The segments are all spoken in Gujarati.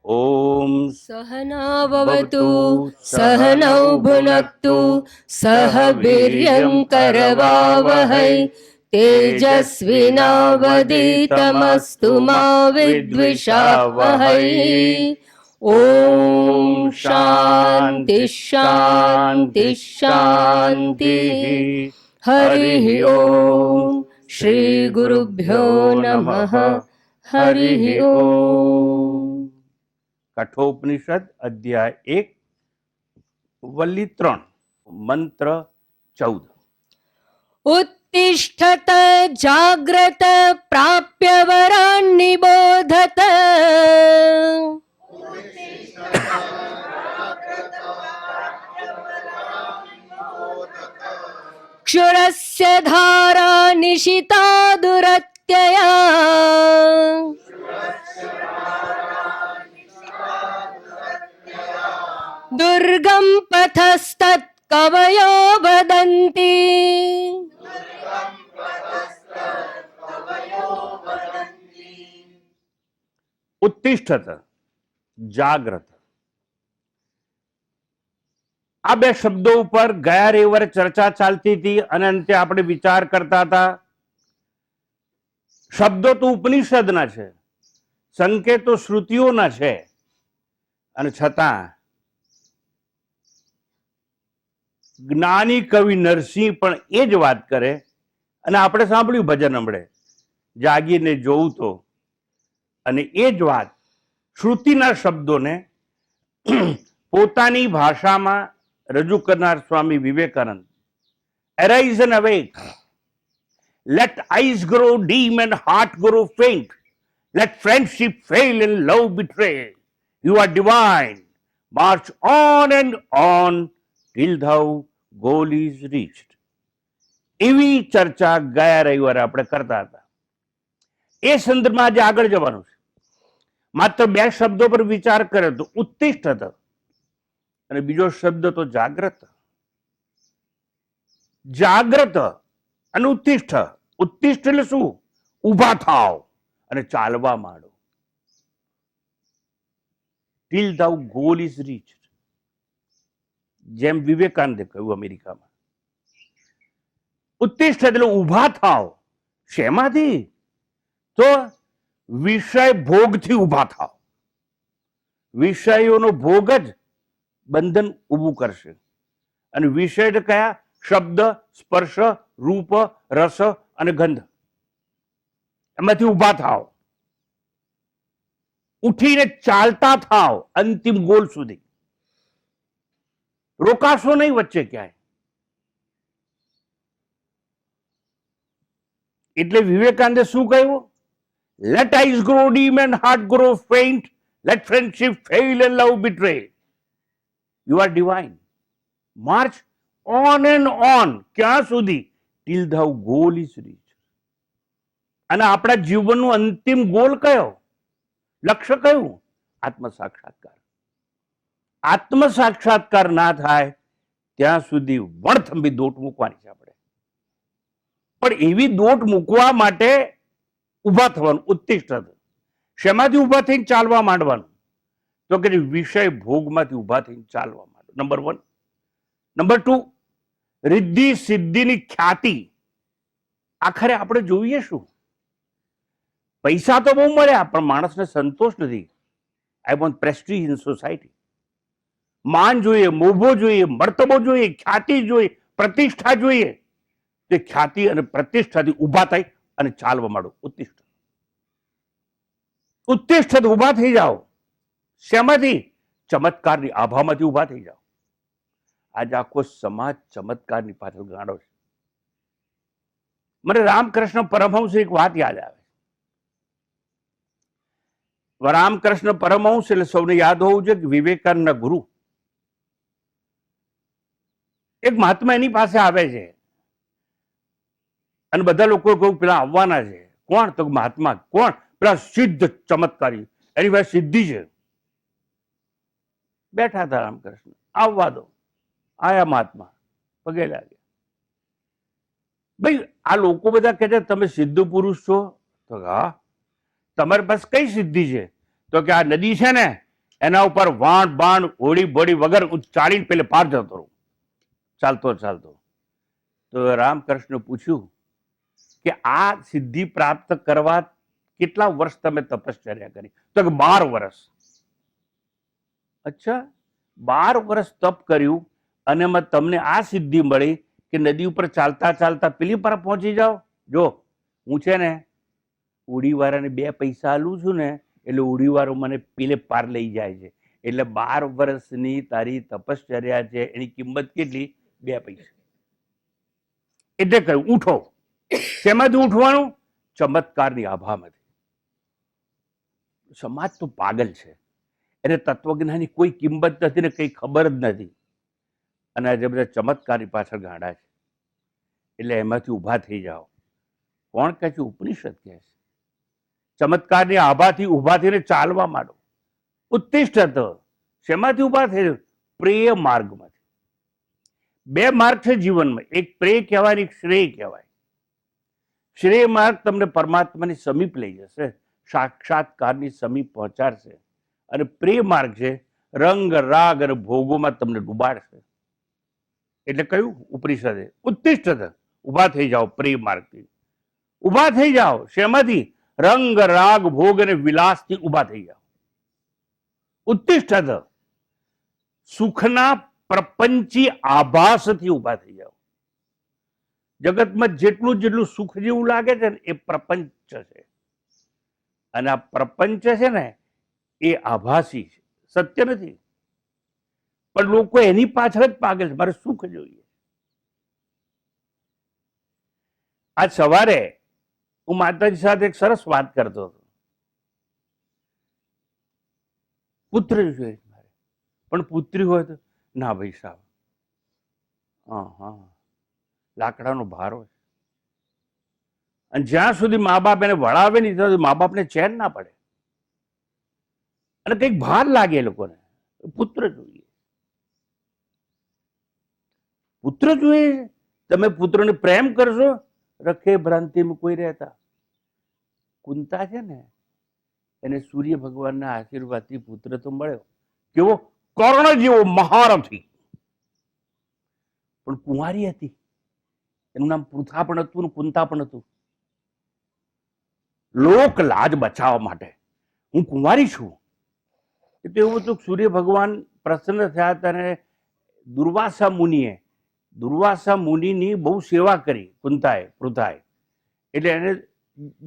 ओम सहनाववतु सहनौ सहनौ भुनक्तु सह वीर्यं करवावहै तेजस्विनावधीतमस्तु मा विद्विषावहै। ॐ शान्ति शान्ति शान्तिः। हरिः ॐ श्रीगुरुभ्यो नमः। हरिः ॐ। कठोपनिषद अध्याय 1 वल्ली 3 मंत्र 14। उत्तिष्ठत जाग्रत प्राप्य वरान् निबोधत। क्षुरस्य धारा निशिता दुरत्यया। दुर्गम पथस्तत् कवयो वदन्ति। उत्तिष्ठत जाग्रत આ બે શબ્દો ઉપર ગયા રવિવારે ચર્ચા ચાલતી હતી અને અંતે આપણે વિચાર કરતા હતા. શબ્દો તો ઉપનિષદના છે, સંકેતો શ્રુતિઓના છે, અને છતાં જ્ઞાની કવિ નરસિંહ પણ એ જ વાત કરે. અને આપણે સાંભળ્યું ભજન હમણે, જાગીને જોઉં તો, અને એ જ વાત શ્રુતિના શબ્દોને પોતાની ભાષામાં રજૂ કરનાર Swami Vivekananda. Arise and awake. Let eyes grow dim and heart grow faint. Let friendship fail and love betray. You are divine. March on and on till thou goal is reached. એવી ચર્ચા ગયા રવિવારે આપણે કરતા હતા. એ સંદર્ભમાં આજે આગળ જવાનું છે. માત્ર બે શબ્દો પર વિચાર કર્યો તો ઉત્તિષ્ઠત અને બીજો શબ્દ તો જાગ્રત. જાગ્રત અને ઉત્તિષ્ઠ. ઉત્તિષ્ઠ એટલે શું? ઊભા થાવ અને ચાલવા માંડો. ટીલ ધા ગોલ ઇઝ રીચ્ડ. જેમ વિવેકાનંદે કહ્યું અમેરિકામાં. ઉત્તિષ્ઠ એટલે ઊભા થાવ. શેમાંથી? તો વિષય ભોગથી ઊભા થાવ. વિષયોનો ભોગ જ બંધન ઊભું કરશે. અને વિષય કયા? શબ્દ, સ્પર્શ, રૂપ, રસ અને ગંધ. એમાંથી ઊભા થાવ. ઉઠીને ચાલતા થાવ અંતિમ ગોલ સુધી. રોકાશો નહીં વચ્ચે ક્યાંય. એટલે વિવેકાનંદે શું કહ્યું? Let eyes grow dim and heart grow faint. Let friendship fail and love betray. You are divine. March on and on. ક્યાં સુધી? Till thou goal is reached. અને આપણા જીવનનું અંતિમ ગોલ કયો? લક્ષ્ય કયું? આત્મ સાક્ષાત્કાર. આત્મ સાક્ષાત્કાર ના થાય ત્યાં સુધી વણથંભી દોટ મૂકવાની છે આપણે. પણ એવી દોટ મૂકવા માટે ઊભા થવાનું. ઉત્તિષ્ઠત. શેમાંથી ઊભા થઈને ચાલવા માંડવાનું? તો કે વિષય ભોગમાંથી ઊભા થઈને ચાલવા માંડો. નંબર 1. નંબર 2, રિદ્ધિ સિદ્ધિની ખ્યાતિ. આખરે આપણે જોઈએ શું? પૈસા તો બહુ મળ્યા પણ માણસને સંતોષ નથી. I want Prestige in society. માન જોઈએ, મોભો જોઈએ, મર્તબો જોઈએ, ખ્યાતિ જોઈએ, પ્રતિષ્ઠા જોઈએ. તે ખ્યાતિ અને પ્રતિષ્ઠાથી ઊભા થાય અને ચાલવા માંડો. ઉત્તિષ્ઠ. ઉત્તિષ્ઠ ઊભા થઈ જાઓ. શેમાંથી? ચમત્કારની આભામાંથી ઊભા થઈ જાઓ. આજે આખો સમાજ ચમત્કારની પાછળ ગાંડો છે. મને રામકૃષ્ણ પરમહંસ એક વાત યાદ આવે. રામકૃષ્ણ પરમહંસ એટલે સૌને યાદ હોવું જોઈએ કે વિવેકાનંદના ગુરુ. એક મહાત્મા એની પાસે આવે છે અને બધા લોકો કહું પેલા આવવાના છે. કોણ? તો મહાત્મા. કોણ? પેલા સિદ્ધ ચમત્કારી, એની પાસે સિદ્ધિ છે. બેઠા હતા રામકૃષ્ણ. આવવા દો. આયા મહાત્મા, પગે લાગ્યા. ભાઈ આ લોકો બધા કહે છે તમે સિદ્ધ પુરુષ છો? તો હા. તમારી પાસે કઈ સિદ્ધિ છે? તો કે આ નદી છે ને એના ઉપર વાણ બાણ હોડી બોડી વગર હું ચાલીને પેલે પાર જતો રહું, ચાલતો ચાલતો. તો રામકૃષ્ણ પૂછ્યું કે આ સિદ્ધિ પ્રાપ્ત કરવા કેટલા વર્ષ તમે તપશ્ચર્યા કરી? તો કે 12 વર્ષ. અચ્છા, 12 વર્ષ તપ કર્યું અને એમાં તમને આ સિદ્ધિ મળી કે નદી ઉપર ચાલતા ચાલતા પેલી પર પહોંચી જાઓ? જો હું છે ને ઉડીવાળાને 2 પૈસા આલું છું ને, એટલે ઉડીવાળો મને પેલે પાર લઈ જાય છે. એટલે 12 વર્ષની તારી તપશ્ચર્યા છે એની કિંમત કેટલી? 2 પૈસા. એટલે કહ્યું ઉઠો. શેમાંથી ઉઠવાનું? ચમત્કારની આભામાંથી. સમાજ તો પાગલ છે, એને તત્વજ્ઞાનની કોઈ કિંમત નથી ને કંઈ ખબર જ નથી, અને આજે બધા ચમત્કારની પાછળ ગાંડા છે. એટલે એમાંથી ઊભા થઈ જાઓ. કોણ કહે છે? ઉપનિષદ કહે છે. ચમત્કારની આભાથી ઊભા થઈને ચાલવા માંડો. ઉત્તિષ્ઠત. શેમાંથી ઊભા થઈ? પ્રેય માર્ગમાંથી. 2 માર્ગ છે જીવનમાં, એક પ્રેય કહેવાય ને એક શ્રેય કહેવાય. શ્રેય માર્ગ તમને પરમાત્માની સમીપ લઈ જશે, સાક્ષાત્કારની સમીપ પહોંચાડશે, અને પ્રેય માર્ગ છે રંગ રાગ અને ભોગોમાં તમને ડૂબાડશે. એટલે કયું? ઉપનિષદે ઉત્તિષ્ઠત, ઊભા થઈ જાઓ પ્રેય માર્ગથી. ઊભા થઈ જાઓ શેમાંથી? રંગ રાગ ભોગ અને વિલાસથી ઊભા થઈ જાઓ. ઉત્તિષ્ઠત, સુખના પ્રપંચી આભાસથી ઊભા થઈ જાઓ. જગતમાં જેટલું જેટલું સુખ જેવું લાગે છે ને એ પ્રપંચ છે, અને આ પ્રપંચ છે ને એ આભાસી છે, સત્ય નથી. પણ લોકો એની પાછળ જ પાગલ છે, મારે સુખ જોઈએ. આજ સવારે હું માતાજી સાથે એક સરસ વાત કરતો હતો. પુત્ર જોઈએ મારે, પણ પુત્રી હોય તો ના ભાઈ સાહેબ, હા લાકડાનો ભાર હોય, અને જ્યાં સુધી મા બાપ એને વળાવે નહીં ત્યાં સુધી મા બાપને ચેન ના પડે, અને કંઈક ભાર લાગે એ લોકોને. પુત્ર જોઈએ, પુત્ર જોઈએ. તમે પુત્રને પ્રેમ કરશો? રખે ભ્રાંતિમાં કોઈ રહેતા. કુંતા છે ને, એને સૂર્ય ભગવાનના આશીર્વાદથી પુત્ર તો મળ્યો. કેવો? કર્ણ જેવો મહારથી, પણ કુંવારી હતી. એનું નામ પૃથા પણ હતું ને કુંતા પણ હતું. લોક લાજ બચાવવા માટે હું કુંવારી છું. એટલે એવું હતું સૂર્ય ભગવાન પ્રસન્ન થયા હતા, અને દુર્વાસા મુનિની બહુ સેવા કરી કુંતાએ, પૃથાએ. એટલે એને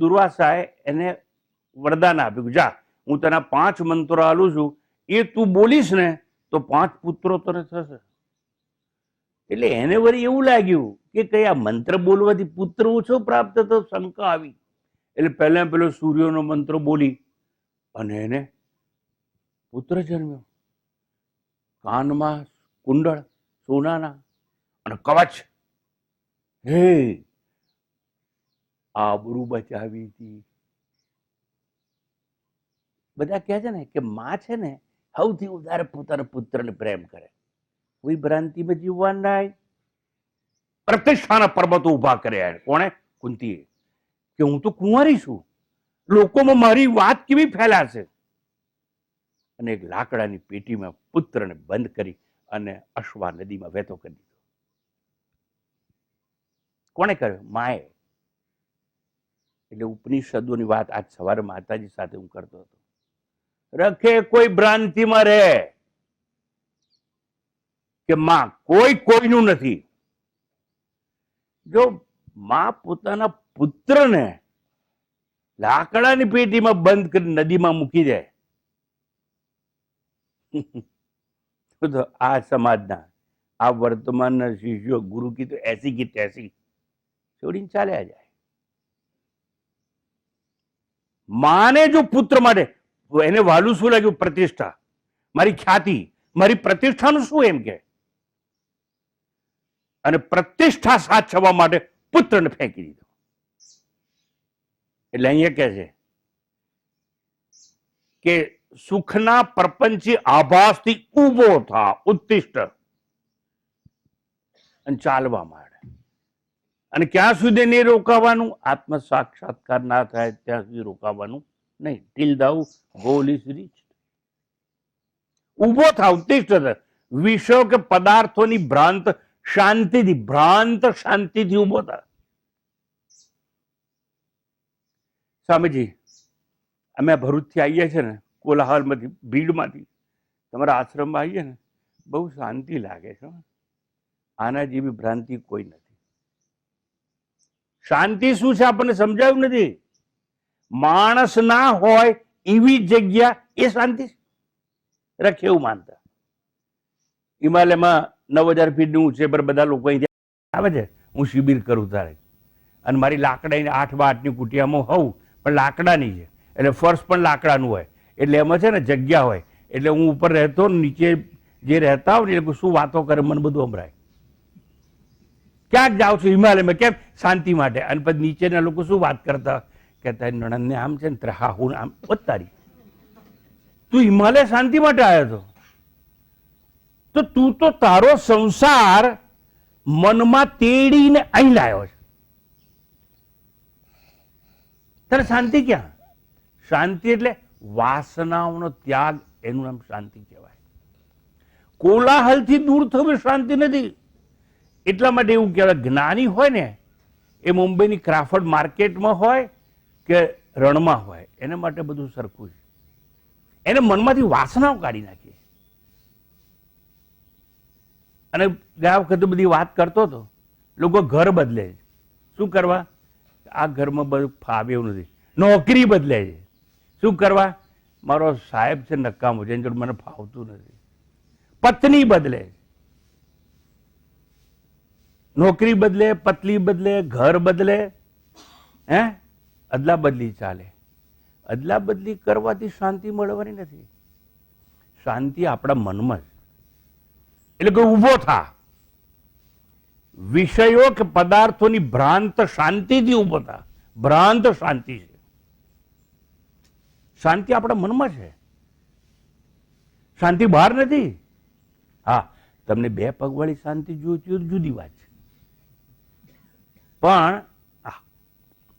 દુર્વાસાએ એને વરદાન આપ્યું, જા હું તને 5 મંત્રો આલું છું, એ તું બોલીશ ને તો 5 પુત્રો તને થશે. એટલે એને વળી એવું લાગ્યું કે કઈ આ મંત્ર બોલવાથી પુત્ર ઓછો પ્રાપ્ત થતો, શંકા આવી. એટલે પહેલા પેલો સૂર્યનો મંત્ર બોલી અને એને પુત્ર જન્મ્યો. કાનમાં કુંડળ સોનાના અને કવચ. હે, આબરૂ બચાવી હતી. બધા કહે છે ને કે માં છે ને સૌથી વધારે પોતાના પુત્રને પ્રેમ કરે. કોઈ ભ્રાંતિમાં જીવવા ના. પ્રતિષ્ઠાના પર્વતો ઉભા કર્યા. કોણે? કુંતીએ. કે હું તો કુંવારી છું, લોકોમાં મારી વાત કેવી ફેલાશે. અને એક લાકડાની પેટીમાં પુત્રને બંધ કરી અને અશ્વા નદીમાં વહેતો કરી દીધો. કોણે કર્યો? માએ. એટલે ઉપનિષદોની વાત આજ સવારે માતાજી સાથે હું કરતો હતો. રખે કોઈ ભ્રાંતિમાં રહે કે માં કોઈ કોઈનું નથી. જો માં પોતાના પુત્રને લાકડાની પેટીમાં બંધ કરી નદીમાં મૂકી જાય તો આ સમાજના, આ વર્તમાનના શિષ્યો ગુરુ કી તો એસી કી તૈસી છોડીને ચાલ્યા જાય. માને જો પુત્ર માટે એને વાલું શું લાગ્યું? પ્રતિષ્ઠા, મારી ખ્યાતિ, મારી પ્રતિષ્ઠાનું શું એમ કે, અને પ્રતિષ્ઠા સાચવવા માટે પુત્રને ફેંકી દીધો. એટલે અહીંયા કહે છે કે સુખના પ્રપંચી આભાસથી ઊભો થા, ઉત્તિષ્ઠ, અને ચાલવા માંડે. અને ક્યાં સુધી નહીં રોકાવાનું? આત્મ સાક્ષાત્કાર ના થાય ત્યાં સુધી રોકાવાનું નહીં. ટીલ ધા ગોલ ઇઝ રીચ. ઊભો થાવ, ઉત્તિષ્ઠત. વિષયો કે પદાર્થોની ભ્રાંત શાંતિથી ઊભો થા. સ્વામીજી, અમે ભરૂચથી આવીએ છીએ ને, કોલાહલમાંથી, ભીડમાંથી તમારા આશ્રમમાં આવીએ ને, બહુ શાંતિ લાગે છે. આના જેવી ભ્રાંતિ કોઈ નથી. શાંતિ શું છે આપણને સમજાયું નથી. માણસ ના હોય એવી જગ્યા એ શાંતિ રખે એવું માનતા. હિમાલયમાં 9000 ફીટની ઊંચે પર બધા લોકો અહીંથી આવે છે, હું શિબિર કરું તારે, અને મારી લાકડાની 8x8ની કુટિયામાં હોઉં, પણ લાકડાની છે એટલે ફર્શ પણ લાકડાનું હોય, એટલે એમાં છે ને જગ્યા હોય, એટલે હું ઉપર રહેતો, નીચે જે રહેતા હોય ને એ લોકો શું વાતો કરે મને બધું સંભળાય. ક્યાંક જાઉં છું હિમાલયમાં, કેમ? શાંતિ માટે. અને પછી નીચેના લોકો શું વાત કરતા, કે તારી નણંદને આમ છે ને, હા હું આમ તારી, તું હિમાલય શાંતિ માટે આવ્યો હતો, તો તું તો તારો સંસાર મનમાં તેડીને અહીં લાવ્યો છે. તારે શાંતિ ક્યાં? શાંતિ એટલે વાસનાઓનો ત્યાગ, એનું નામ શાંતિ કહેવાય. કોલાહલથી દૂર થવું શાંતિ નથી. એટલા માટે એવું કહેવાય, જ્ઞાની હોય ને એ મુંબઈની ક્રાફર્ડ માર્કેટમાં હોય કે રણમાં હોય, એના માટે બધું સરખું છે. એને મનમાંથી વાસનાઓ કાઢી નાખી. અને ગયા વખતે બધી વાત કરતો હતો, લોકો ઘર બદલે છે. શું કરવા? આ ઘરમાં બધું ફાવે એવું નથી. નોકરી બદલે છે. શું કરવા? મારો સાહેબ છે નકામો છે, એની જોડે મને ફાવતું નથી. પત્ની બદલે, નોકરી બદલે, પત્ની બદલે, ઘર બદલે, હે અદલા બદલી ચાલે. અદલા બદલી કરવાથી શાંતિ મળવાની નથી. શાંતિ આપણા મનમાં જ. એટલે કે ઊભો થા. વિષયો કે પદાર્થોની ભ્રાંત શાંતિથી ઊભો થા. ભ્રાંત શાંતિ છે. શાંતિ આપણા મનમાં છે, શાંતિ બહાર નથી. હા, તમને 2 પગવાળી શાંતિ જોઈતી હોય જુદી વાત છે, પણ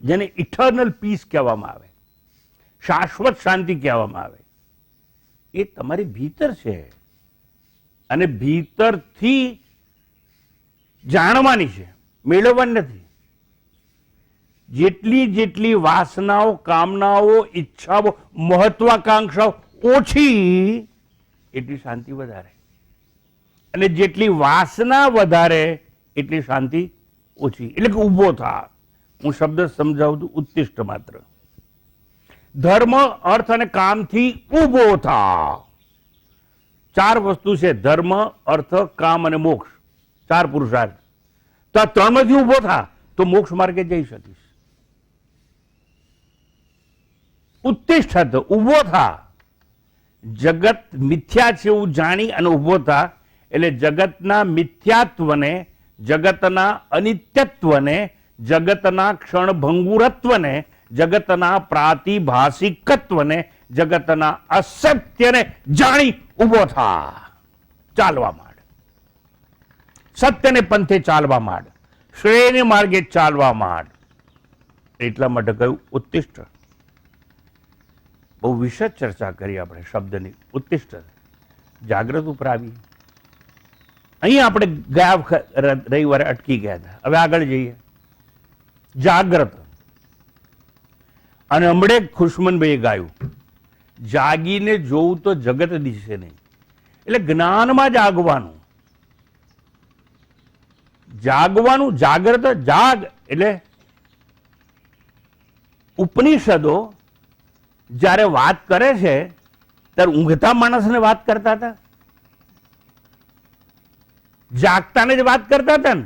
જેને ઇટર્નલ પીસ કહેવામાં આવે, શાશ્વત શાંતિ કહેવામાં આવે, એ તમારી ભીતર છે. અને ભીતરથી જાણવાની છે, મેળવવાની નથી. જેટલી વાસનાઓ, કામનાઓ, ઈચ્છાઓ, મહત્વાકાંક્ષાઓ ઓછી, એટલી શાંતિ વધારે. અને જેટલી વાસના વધારે એટલી શાંતિ ઓછી. એટલે કે ઊભો થા. હું શબ્દ સમજાવું છું, ઉત્તિષ્ઠ માત્ર. ધર્મ, અર્થ અને કામથી ઊભો થા. 4 વસ્તુ છે: ધર્મ, અર્થ, કામ અને મોક્ષ. 4 પુરુષાર્થ. તો આ 3માંથી ઊભો થા તો મોક્ષ માર્ગે જઈ શકીશ. ઉત્તિષ્ઠત, ઊભો થા. જગત મિથ્યા છે એવું જાણી અને ઊભો થા. એટલે જગતના મિથ્યાત્વને, જગતના અનિત્યત્વને, જગતના ક્ષણભંગુરત્વને, જગતના પ્રાતિભાષિકત્વને, જગતના અસત્યને જાણી ઊભો થા. ચાલવા માંડ. સત્યને પંથે ચાલવા માંડ. શ્રેયને માર્ગે ચાલવા માંડ. એટલા માટે કહ્યું ઉત્તિષ્ઠ. બહુ વિશદ ચર્ચા કરી આપણે શબ્દની. ઉત્તિષ્ઠ, જાગ્રત ઉપર આવી. અહીં આપણે ગયા રવિવારે અટકી ગયા હતા. હવે આગળ જઈએ. જાગ્રત. અને હમણે ખુશમનભાઈએ ગાયું, જાગીને જોવું તો જગત દિશે નહીં. એટલે જ્ઞાનમાં જાગવાનું. જાગવાનું, જાગ્રત, જાગ એટલે ઉપનિષદો જ્યારે વાત કરે છે ત્યારે ઊંઘતા માણસને વાત કરતા હતા, જાગતાને જ વાત કરતા હતા ને.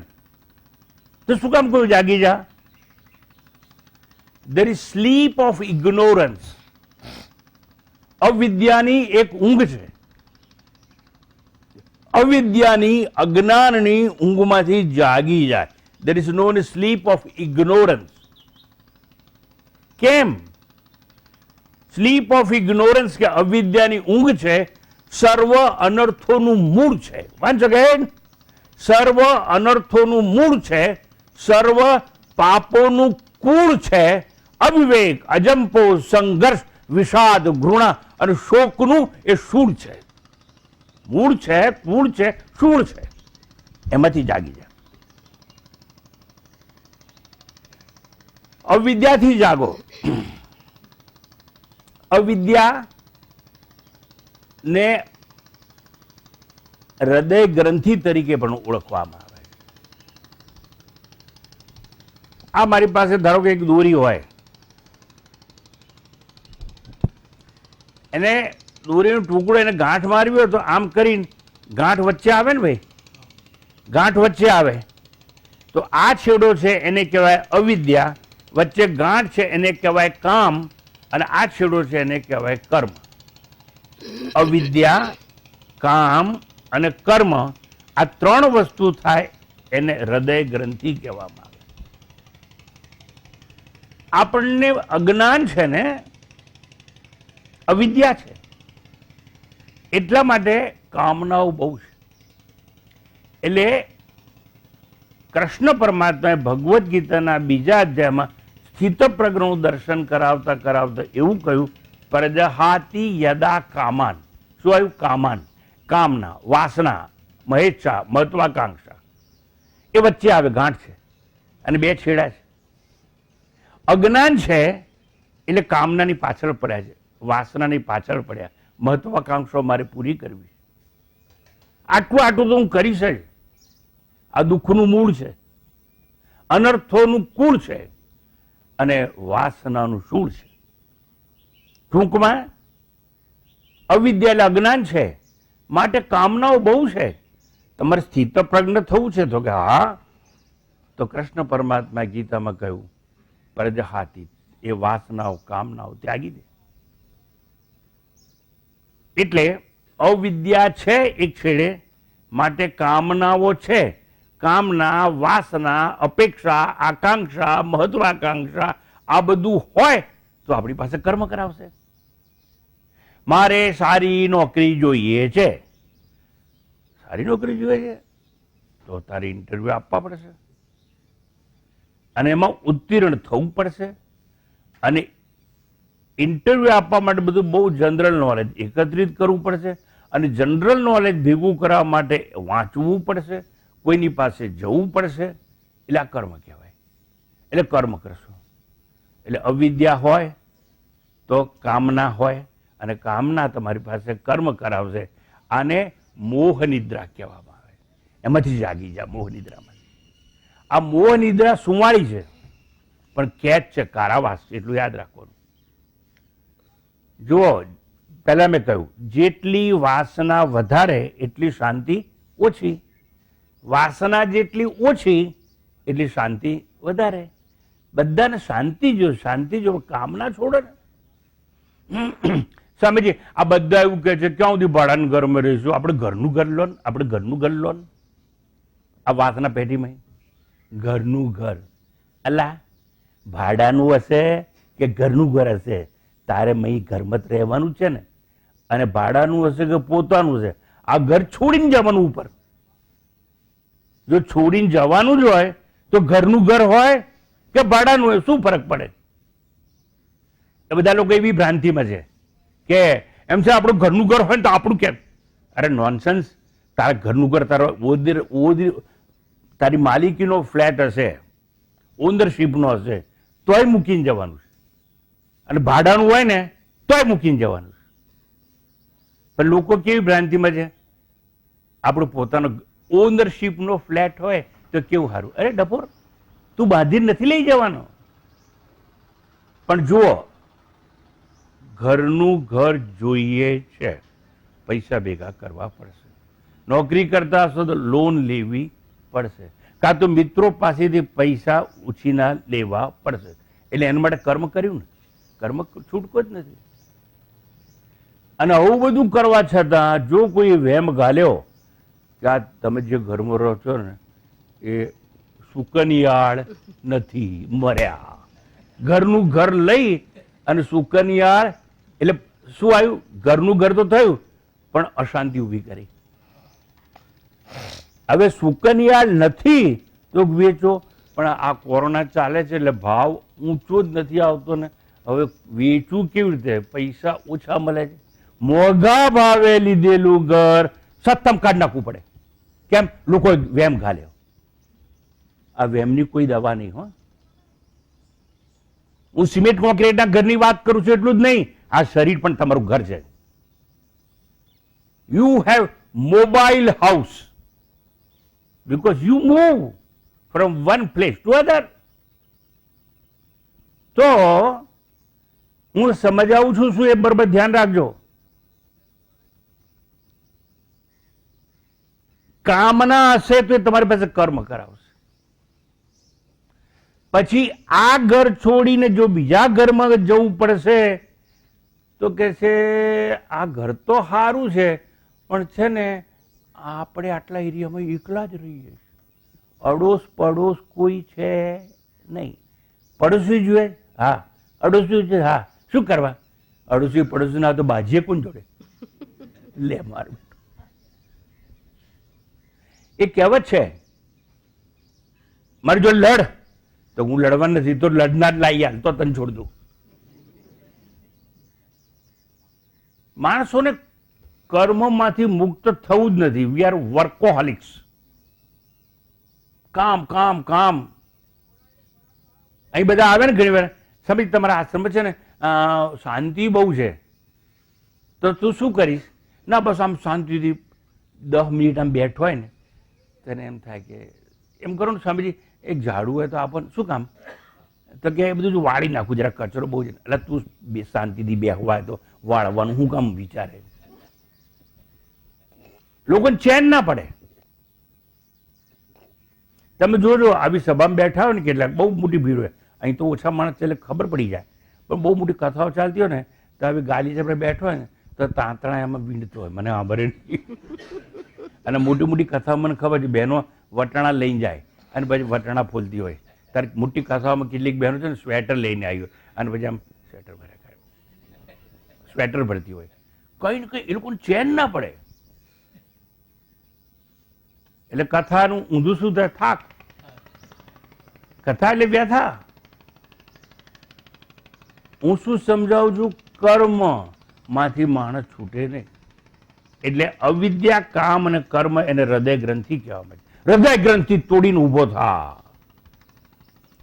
તો શું કામ કોઈ જાગી જા? there is sleep of ignorance. અવિદ્યાની એક ઊંઘ છે. અવિદ્યાની, અજ્ઞાનની ઊંઘમાંથી જાગી જાય. there is known as sleep of ignorance. કેમ? સ્લીપ ઓફ ઇગ્નોરન્સ કે અવિદ્યાની ઊંઘ છે, સર્વ અનર્થોનું મૂળ છે. વાંચો કે સર્વ અનર્થોનું મૂળ છે, સર્વ પાપોનું કૂળ છે. અવિવેક, અજંપો, સંઘર્ષ, વિષાદ, ઘૃણા અને શોકનું એ શૂળ છે. એટલે કે ઊંઘ છે, સર્વ અનર્થોનું મૂળ છે, સર્વ પાપોનું કૂળ છે. અવિવેક, અજંપો, સંઘર્ષ, વિષાદ, ઘૃણા અને શોકનું એ શૂળ છે. એટલે કે ઊંઘ છે, સર્વ અનર્થોનું મૂળ છે, સર્વ પાપોનું કૂળ છે. અવિવેક, અજંપો, સંઘર્ષ, વિષાદ, ઘૃણા અને શોકનું એ શૂળ છે. મૂળ છે, કુળ છે, શૂળ છે, એમાંથી જાગી જા. અવિદ્યાથી જાગો. અવિદ્યા ને હૃદય ગ્રંથિ તરીકે પણ ઓળખવામાં આવે. આ મારી પાસે ધારો કે એક દોરી હોય, એને દોરીનો ટુકડો એને ગાંઠ મારવી હોય તો આમ કરીને ગાંઠ વચ્ચે આવે ને ભાઈ, ગાંઠ વચ્ચે આવે તો આ છેડો છે એને કહેવાય અવિદ્યા, વચ્ચે ગાંઠ છે એને કહેવાય કામ, અને આ છેડો છે એને કહેવાય કર્મ. અવિદ્યા, કામ અને કર્મ, આ ત્રણ વસ્તુ થાય એને હૃદય ગ્રંથિ કહેવામાં આવે. આપણને અજ્ઞાન છે ને, અવિદ્યા છે, એટલા માટે કામનાઓ બહુ છે. એટલે કૃષ્ણ પરમાત્માએ ભગવદ્ ગીતાના બીજા અધ્યાયમાં સ્થિતપ્રજ્ઞનું દર્શન કરાવતા કરાવતા એવું કહ્યું, પ્રજહાતિ યદા કામાન. શું આવ્યું? કામાન, કામના, વાસના, મહેચ્છા, મહત્વાકાંક્ષા, એ વચ્ચે આવે, ગાંઠ છે અને બે છેડા છે. અજ્ઞાન છે એટલે કામનાની પાછળ પડ્યા છે, વાસનાની પાછળ પડ્યા, મહત્વાકાંક્ષાઓ મારે પૂરી કરવી, આટલું આટલું તો હું કરીશ જ. આ દુઃખનું મૂળ છે, અનર્થોનું કુળ છે અને વાસનાનું શૂળ છે. ટૂંકમાં અવિદ્યા એટલે અજ્ઞાન છે, માટે કામનાઓ બહુ છે. તમારે સ્થિતપ્રજ્ઞ થવું છે તો કે હા, તો કૃષ્ણ પરમાત્મા ગીતામાં કહ્યું પ્રજહાતિ, એ વાસનાઓ કામનાઓ ત્યાગી દે. એટલે અવિદ્યા છે એક છેડે, માટે કામનાઓ છે. કામના, વાસના, અપેક્ષા, આકાંક્ષા, મહત્વાકાંક્ષા, આ બધું હોય તો આપણી પાસે કર્મ કરાવશે. મારે સારી નોકરી જોઈએ છે, સારી નોકરી જોઈએ છે તો તારે ઇન્ટરવ્યુ આપવા પડશે અને એમાં ઉત્તીર્ણ થવું પડશે. અને ઇન્ટરવ્યુ આપવા માટે બધું બહુ જનરલ નોલેજ એકત્રિત કરવું પડશે, અને જનરલ નોલેજ ભેગું કરવા માટે વાંચવું પડશે, કોઈની પાસે જવું પડશે. એટલે આ કર્મ કહેવાય. એટલે કર્મ કરશો. એટલે અવિદ્યા હોય તો કામના હોય, અને કામના તમારી પાસે કર્મ કરાવશે. આને મોહ નિદ્રા કહેવામાં આવે. એમાંથી જાગી જા, મોહ નિદ્રામાં. આ મોહ નિદ્રા સુવાળી છે પણ કેદ છે, કારાવાસ છે, એટલું યાદ રાખવાનું. જુઓ, પહેલા મેં કહ્યું જેટલી વાસના વધારે એટલી શાંતિ ઓછી, વાસના જેટલી ઓછી એટલી શાંતિ વધારે. બધાને શાંતિ જો, શાંતિ જો, કામના છોડો ને. સ્વામીજી આ બધા એવું કહે છે ક્યાં સુધી ભાડાના ઘરમાં રહીશું? આપણે ઘરનું ઘર લો ને, આપણે ઘરનું ઘર લો ને. આ વાસના પેઢીમાં ઘરનું ઘર, અલા ભાડાનું હશે કે ઘરનું ઘર હશે, તારે મય ઘરમાં જ રહેવાનું છે ને. અને ભાડાનું હશે કે પોતાનું છે, આ ઘર છોડીને જવાનું ઉપર. જો છોડીને જવાનું જ હોય તો ઘરનું ઘર હોય કે ભાડાનું હોય, શું ફરક પડે? એ બધા લોકો એવી ભ્રાંતિમાં છે કે એમ છે આપણું ઘરનું ઘર હોય ને તો આપણું કેમ? અરે નોનસેન્સ. તારા ઘરનું ઘર તારો તારી માલિકીનો ફ્લેટ હશે, ઓનરશીપનો હશે, તોય મૂકીને જવાનું છે. અને ભાડાનું હોય ને તોય મૂકીને જવાનું છે. પણ લોકો કેવી ભ્રાંતિમાં છે, આપણું પોતાનો ઓનરશીપનો ફ્લેટ હોય તો કેવું સારું. અરે ડફોર, તું બાંધીને નથી લઈ જવાનો. પણ જુઓ, ઘરનું ઘર જોઈએ છે, પૈસા ભેગા કરવા પડશે. નોકરી કરતા હશો તો લોન લેવી પડશે, કાં તો મિત્રો પાસેથી પૈસા ઉછીના લેવા પડશે. એટલે એના માટે કર્મ કર્યું ને, કર્મ છૂટકો જ નથી. અને આવું બધું કરવા છતાં જો કોઈ વહેમ ગાલ્યો કે આ તમે જે ઘરમાં રહો છો ને એ સુકનિયાળ નથી, મર્યા. ઘરનું ઘર લઈ અને સુકનિયાળ એટલે શું આવ્યું? ઘરનું ઘર તો થયું પણ અશાંતિ ઊભી કરી. હવે સુકનિયાળ નથી તો વેચો, પણ આ કોરોના ચાલે છે એટલે ભાવ ઊંચો જ નથી આવતો ને. હવે વેચવું કેવી રીતે? પૈસા ઓછા મળે છે. મોંઘા ભાવે લીધેલું ઘર સત્તમ કાઢી નાખવું પડે. કેમ? લોકો વેમ ઘાલ્યો. આ વેમની કોઈ દવા નહીં હો. હું સિમેન્ટ કોન્ક્રીટના ઘરની વાત કરું છું એટલું જ નહીં, આ શરીર પણ તમારું ઘર છે. You have mobile house because you move from one place to other. તો હું સમજાવું છું શું એ બરાબર ધ્યાન રાખજો. કામના હશે તો એ તમારી પાસે કર્મ કરાવશે. પછી આ ઘર છોડીને જો બીજા ઘરમાં જવું પડશે તો કે છે આ ઘર તો સારું છે પણ છે ને આપણે આટલા એરિયામાં એકલા જ રહીએ, અડોશ પડોશ કોઈ છે નહીં. પડોશી જોઈએ? હા. અડોશી છે? હા. શું કરવા? અડોશી પડોશી ના તો બાજીએ કોણ જોડે? લે માર એ કહેવત છે, મારી જો લડ તો હું લડવા નથી, તો લડનાર લાવી હાલ તો તને છોડ દઉં. માણસોને કર્મમાંથી મુક્ત થવું જ નથી. We are workaholics. કામ કામ કામ. અહીં બધા આવે ને ઘણી વાર, સમજ તમારા આશ્રમ છે ને શાંતિ બહુ છે તો તું શું કરીશ? ના બસ આમ શાંતિથી 10 મિનિટ આમ બેઠો હોય ને તને એમ થાય કે એમ કરો ને સ્વામીજી એક ઝાડુ હોય તો આપણને શું કામ? તો કે એ બધું વાળી નાખું, જરા કચરો બહુ છે. એટલે તું શાંતિથી બેહવા તો વાળવાનું હું કામ વિચારે? લોકોને ચેન ના પડે. તમે જોજો આવી સભામાં બેઠા હોય ને કેટલાક બહુ મોટી ભીડ હોય, અહીં તો ઓછા માણસ એટલે ખબર પડી જાય, પણ બહુ મોટી કથાઓ ચાલતી હોય ને તો આવી ગાલી આપણે બેઠો હોય ને તો તાંતણા એમાં વીંડતો હોય, મને ખબર નહીં. અને મોટી મોટી કથાઓ મને ખબર છે, બહેનો વટાણા લઈને જાય અને પછી વટાણા ફોલતી હોય. ત્યારે મોટી કથાઓમાં કેટલીક બહેનો છે ને સ્વેટર લઈને આવી હોય અને પછી આમ સ્વેટર ભર્યા કરે, સ્વેટર ભરતી હોય. કંઈ ને કંઈ એ લોકોને ચેન ના પડે. એટલે કથાનું ઊંધું શું થાય? થાક. કથા એટલે વ્યથા. હું શું સમજાવું છું? કર્મ માંથી માણસ છૂટે નહીં. એટલે અવિદ્યા, કામ અને કર્મ એને હૃદય ગ્રંથિ કહેવામાં આવે. હૃદય ગ્રંથિ તોડીને ઉભો થા,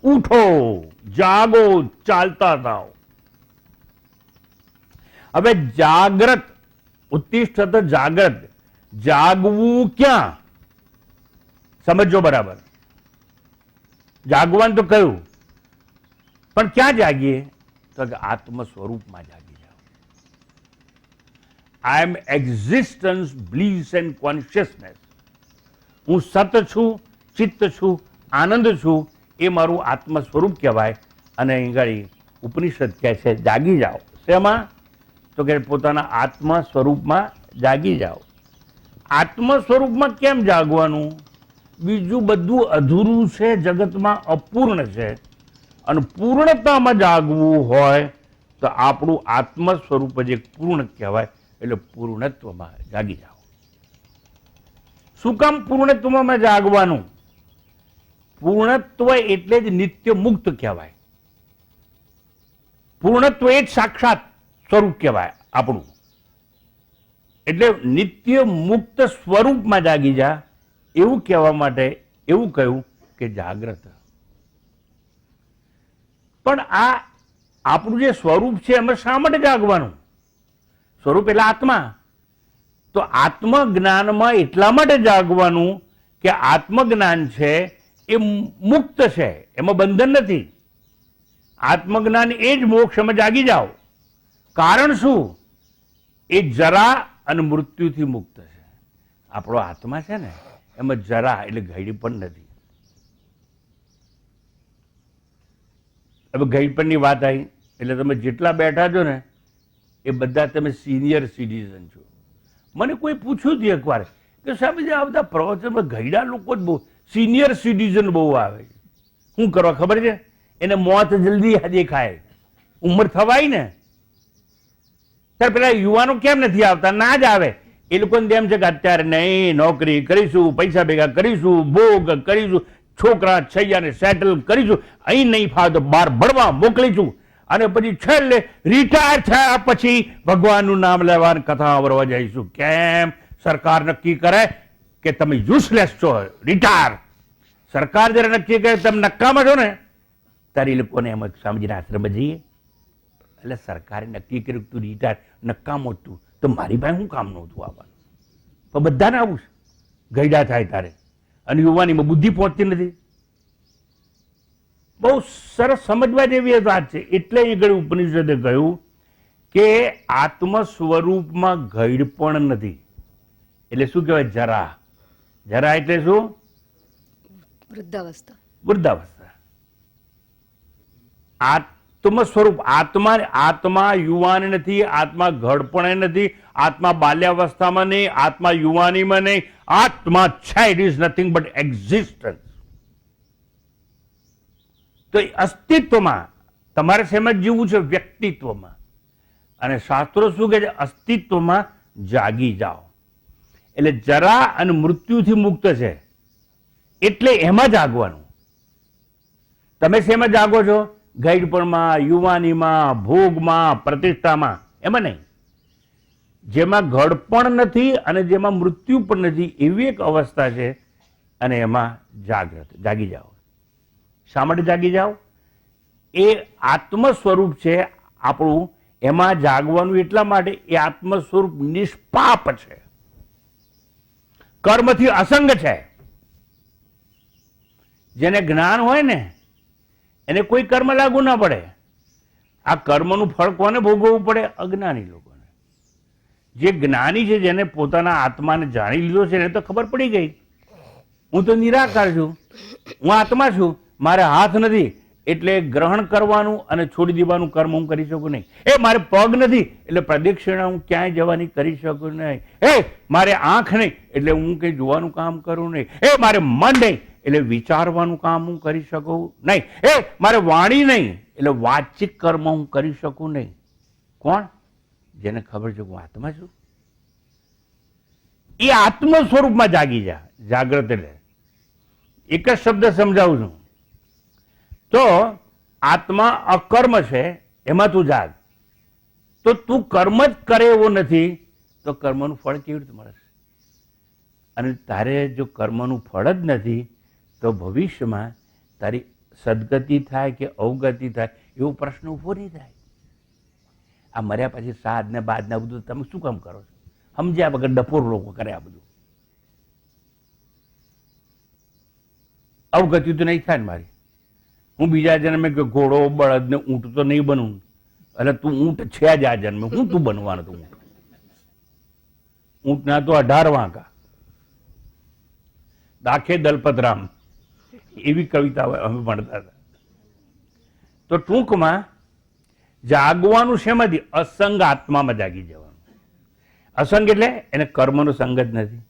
ઉઠો, જાગો, ચાલતા થાઓ. હવે જાગ્રત, ઉત્તિષ્ઠત જાગ્રત. જાગવું ક્યાં? સમજો બરાબર. જાગવાનું તો કહ્યું, પણ ક્યાં જાગીએ? તો કે આત્મ સ્વરૂપમાં જાગી જાઓ. આઈ એમ એક્ઝિસ્ટન્સ, બ્લીસ એન્ડ કોન્શિયસનેસ. હું સત છું, ચિત્ત છું, આનંદ છું, એ મારું આત્મ સ્વરૂપ કહેવાય. અને અહીં આગળ ઉપનિષદ કહે છે જાગી જાઓ. શેમાં? તો કે પોતાના આત્મ સ્વરૂપમાં જાગી જાઓ. આત્મ સ્વરૂપમાં કેમ જાગવાનું? બીજું બધું અધૂરું છે, જગતમાં અપૂર્ણ છે. અને પૂર્ણતામાં જાગવું હોય તો આપણું આત્મ સ્વરૂપ જ એક પૂર્ણ કહેવાય. એટલે પૂર્ણત્વમાં જાગી જાઓ. શું કામ પૂર્ણત્વમાં જાગવાનું? પૂર્ણત્વ એટલે જ નિત્ય મુક્ત કહેવાય. પૂર્ણત્વ એ જ સાક્ષાત સ્વરૂપ કહેવાય આપણું. એટલે નિત્ય મુક્ત સ્વરૂપમાં જાગી જા, એવું કહેવા માટે એવું કહ્યું કે જાગ્રત. પણ આ આપણું જે સ્વરૂપ છે એમાં શા માટે જાગવાનું? સ્વરૂપ એટલે આત્મા. તો આત્મજ્ઞાનમાં એટલા માટે જાગવાનું કે આત્મજ્ઞાન છે એ મુક્ત છે, એમાં બંધન નથી. આત્મજ્ઞાન એ જ મોક્ષમાં જાગી જાઓ. કારણ શું? એ જરા અને મૃત્યુથી મુક્ત છે. આપણો આત્મા છે ને એમાં જરા એટલે ઘડી પણ નથી. હવે ઘડીપણની વાત આવી એટલે તમે જેટલા બેઠા છો ને એ બધા તમે સિનિયર સિટીઝન છો. મને કોઈ પૂછ્યું હતું એકવાર કે સાહેબ આ બધા પ્રવચનમાં ઘરડા લોકો જ બહુ સિનિયર સિટીઝન બહુ આવે છે. શું કરવા ખબર છે? એને મોત જલ્દી દેખાય, ઉંમર થવાય ને ત્યારે પેલા યુવાનો કેમ નથી આવતા? ના જ આવે. એ લોકોને તેમ છે કે અત્યારે નહીં, નોકરી કરીશું, પૈસા ભેગા કરીશું, ભોગ કરીશું, છોકરા છૈયાને સેટલ કરીશું, અહીં નહીં ફાવે તો બહાર ભણવા મોકલીશું, અને પછી છેલ્લે રિટાયર થયા પછી ભગવાનનું નામ લેવાની કથા વરવા જઈશું. કેમ? સરકાર નક્કી કરે કે તમે યુઝલેસ છો, રિટાયર. સરકાર જ્યારે નક્કી કરે તમે નકામા છો ને, ત્યારે એ લોકોને એમ સ્વામીજીના આશ્રમમાં જઈએ. એટલે સરકારે નક્કી કર્યું કે તું રિટાયર નકામો જ તું, તો મારી પાસે શું કામ નહોતું આવવાનું? તો બધાને આવું છે, ગયડા થાય તારે. અને યુવાનીમાં બુદ્ધિ પહોંચતી નથી. બહુ સરસ સમજવા જેવી વાત છે. એટલે એ ઘડી ઉપનિષદે કહ્યું કે આત્મ સ્વરૂપમાં ગઈડ પણ નથી. એટલે શું કહેવાય? જરા. જરા એટલે શું? વૃદ્ધાવસ્થા. વૃદ્ધાવસ્થા. આત્મ સ્વરૂપ, આત્મા યુવાન નથી, આત્મા ઘડપણે નથી, આત્મા બાલ્યાવસ્થામાં નહીં, આત્મા યુવાનીમાં નહીં. આત્મા છે, it is nothing but existence. તો અસ્તિત્વમાં તમારે સમજ જીવવું છે, વ્યક્તિત્વમાં. અને શાસ્ત્રો શું કહે છે? અસ્તિત્વમાં જાગી જાઓ. એટલે જરા અને મૃત્યુથી મુક્ત છે, એટલે એમાં જાગવાનું. તમે શેમાં જાગો છો? ગઈડપણમાં, યુવાનીમાં, ભોગમાં, પ્રતિષ્ઠામાં, એમાં નહીં. જેમાં ઘડપણ નથી અને જેમાં મૃત્યુ પણ નથી, એવી એક અવસ્થા છે. અને એમાં જાગી જાઓ. શા માટે જાગી જાઓ? એ આત્મ સ્વરૂપ છે આપણું. એમાં જાગવાનું એટલા માટે, એ આત્મ સ્વરૂપ નિષ્પાપ છે, કર્મથી અસંગ છે. જેને જ્ઞાન હોય ને એને કોઈ કર્મ લાગુ ના પડે. આ કર્મનું ફળ કોને ભોગવવું પડે? અજ્ઞાની લોકોને. જે જ્ઞાની છે, જેને પોતાના આત્માને જાણી લીધો છે, એને તો ખબર પડી ગઈ, હું તો નિરાકાર છું, હું આત્મા છું, મારે હાથ નથી, એટલે ગ્રહણ કરવાનું અને છોડી દેવાનું કર્મ હું કરી શકું નહીં. મારે પગ નથી, એટલે પ્રદક્ષિણા હું ક્યાંય જવાની કરી શકું નહીં. મારે આંખ નહીં, એટલે હું કંઈ જોવાનું કામ કરું નહીં. મારે મન નહીં, એટલે વિચારવાનું કામ હું કરી શકું નહીં. મારે વાણી નહીં, એટલે વાચિક કર્મ હું કરી શકું નહીં. કોણ? જેને ખબર છે હું આત્મા છું. એ આત્મ સ્વરૂપમાં જાગી જા. જાગ્રત એટલે એક જ શબ્દ સમજાવું છું. તો આત્મા અકર્મ છે, એમાં તું જાગ. તો તું કર્મ જ કરે એવો નથી, તો કર્મનું ફળ કેવી રીતે મળશે? અને તારે જો કર્મનું ફળ જ નથી, તો ભવિષ્યમાં તારી સદગતિ થાય કે અવગતિ થાય એવો પ્રશ્ન ઉભો નહીં થાય. આ મર્યા પછી સાદ ને બાદ ને બધું તમે શું કામ કરો છો? સમજ્યા વગર ડફોર લોકો કરે આ બધું. અવગતિ તો નહીં થાય ને મારી. હું બીજા જન્મે કે ઘોડો, બળદ ને ઊંટ તો નહીં બનવું. એટલે તું ઊંટ છે જ આ જન્મે. હું તું બનવાનું તું ઊંટ? ઊંટના તો 18 વાંકા. દાખે દલપતરામ, એવી કવિતા અમે ભણતા હતા. તો ટૂંકમાં જાગવાનું શેમાંથી? અસંગ આત્મામાં જાગી જવાનું. અસંગ એટલે એને કર્મનો સંગ જ નથી,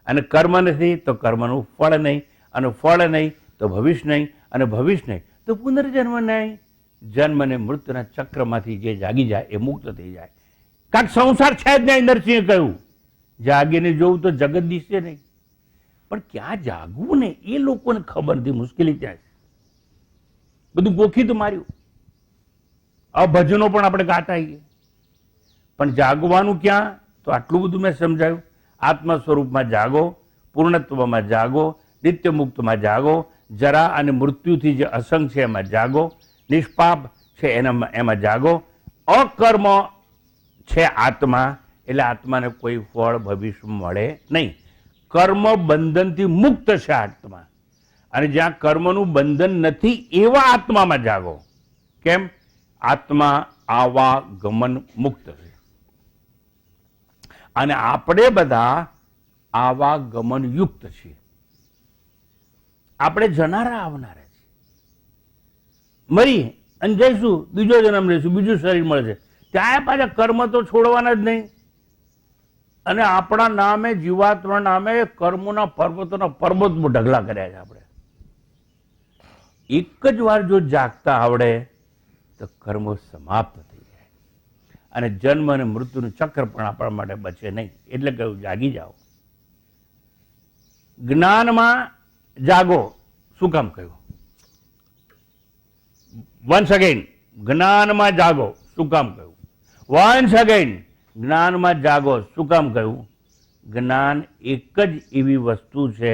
અને કર્મ નથી તો કર્મનું ફળ નહીં, અને ફળ નહીં તો ભવિષ્ય નહીં, અને ભવિષ્ય નહીં તો પુનર્જન્મ નહીં. જન્મ અને મૃત્યુના ચક્રમાંથી જે જાગી જાય એ મુક્ત થઈ જાય. કાંક સંસાર છે જ નહીં. નરસિંહે કહ્યું જાગીને જોવું તો જગત દિશે નહીં. પણ ક્યાં જાગવું ને એ લોકોને ખબર નથી. મુશ્કેલી ત્યાં છે. બધું ગોખી તો માર્યું. આ ભજનો પણ આપણે ગાતા આવીએ, પણ જાગવાનું ક્યાં? તો આટલું બધું મેં સમજાયું. આત્મા સ્વરૂપમાં જાગો, પૂર્ણત્વમાં જાગો, નિત્ય મુક્તમાં જાગો, જરા અને મૃત્યુથી જે અસંગ છે એમાં જાગો, નિષ્પાપ છે એમાં જાગો. અકર્મ છે આત્મા, એટલે આત્માને કોઈ ફળ ભવિષ્ય મળે નહીં. કર્મ બંધનથી મુક્ત છે આત્મા. અને જ્યાં કર્મનું બંધન નથી એવા આત્મામાં જાગો. કેમ? આત્મા આવાગમન મુક્ત છે. અને આપણે બધા આવાગમન યુક્ત છીએ. આપણે જનારા આવનારા છીએ. મરી અને જઈશું, બીજો જન્મ લઈશું, બીજું શરીર મળશે. ત્યાં પાછા કર્મ તો છોડવાના જ નહીં. અને આપણા નામે, જીવાત્મા નામે કર્મોના પર્વતોના પર્વત ઢગલા કર્યા છે આપણે. એક જ વાર જો જાગતા આવડે તો કર્મો સમાપ્ત થઈ જાય, અને જન્મ અને મૃત્યુનું ચક્ર પણ આપણા માટે બચે નહીં. એટલે કહ્યું જાગી જાઓ. જ્ઞાનમાં જાગો. શું કામ કહ્યું? વન્સ અગેન, જ્ઞાનમાં જાગો. શું કામ કહ્યું? વન્સ અગેન, જ્ઞાનમાં જાગો. શું કામ કહ્યું? જ્ઞાન એક જ એવી વસ્તુ છે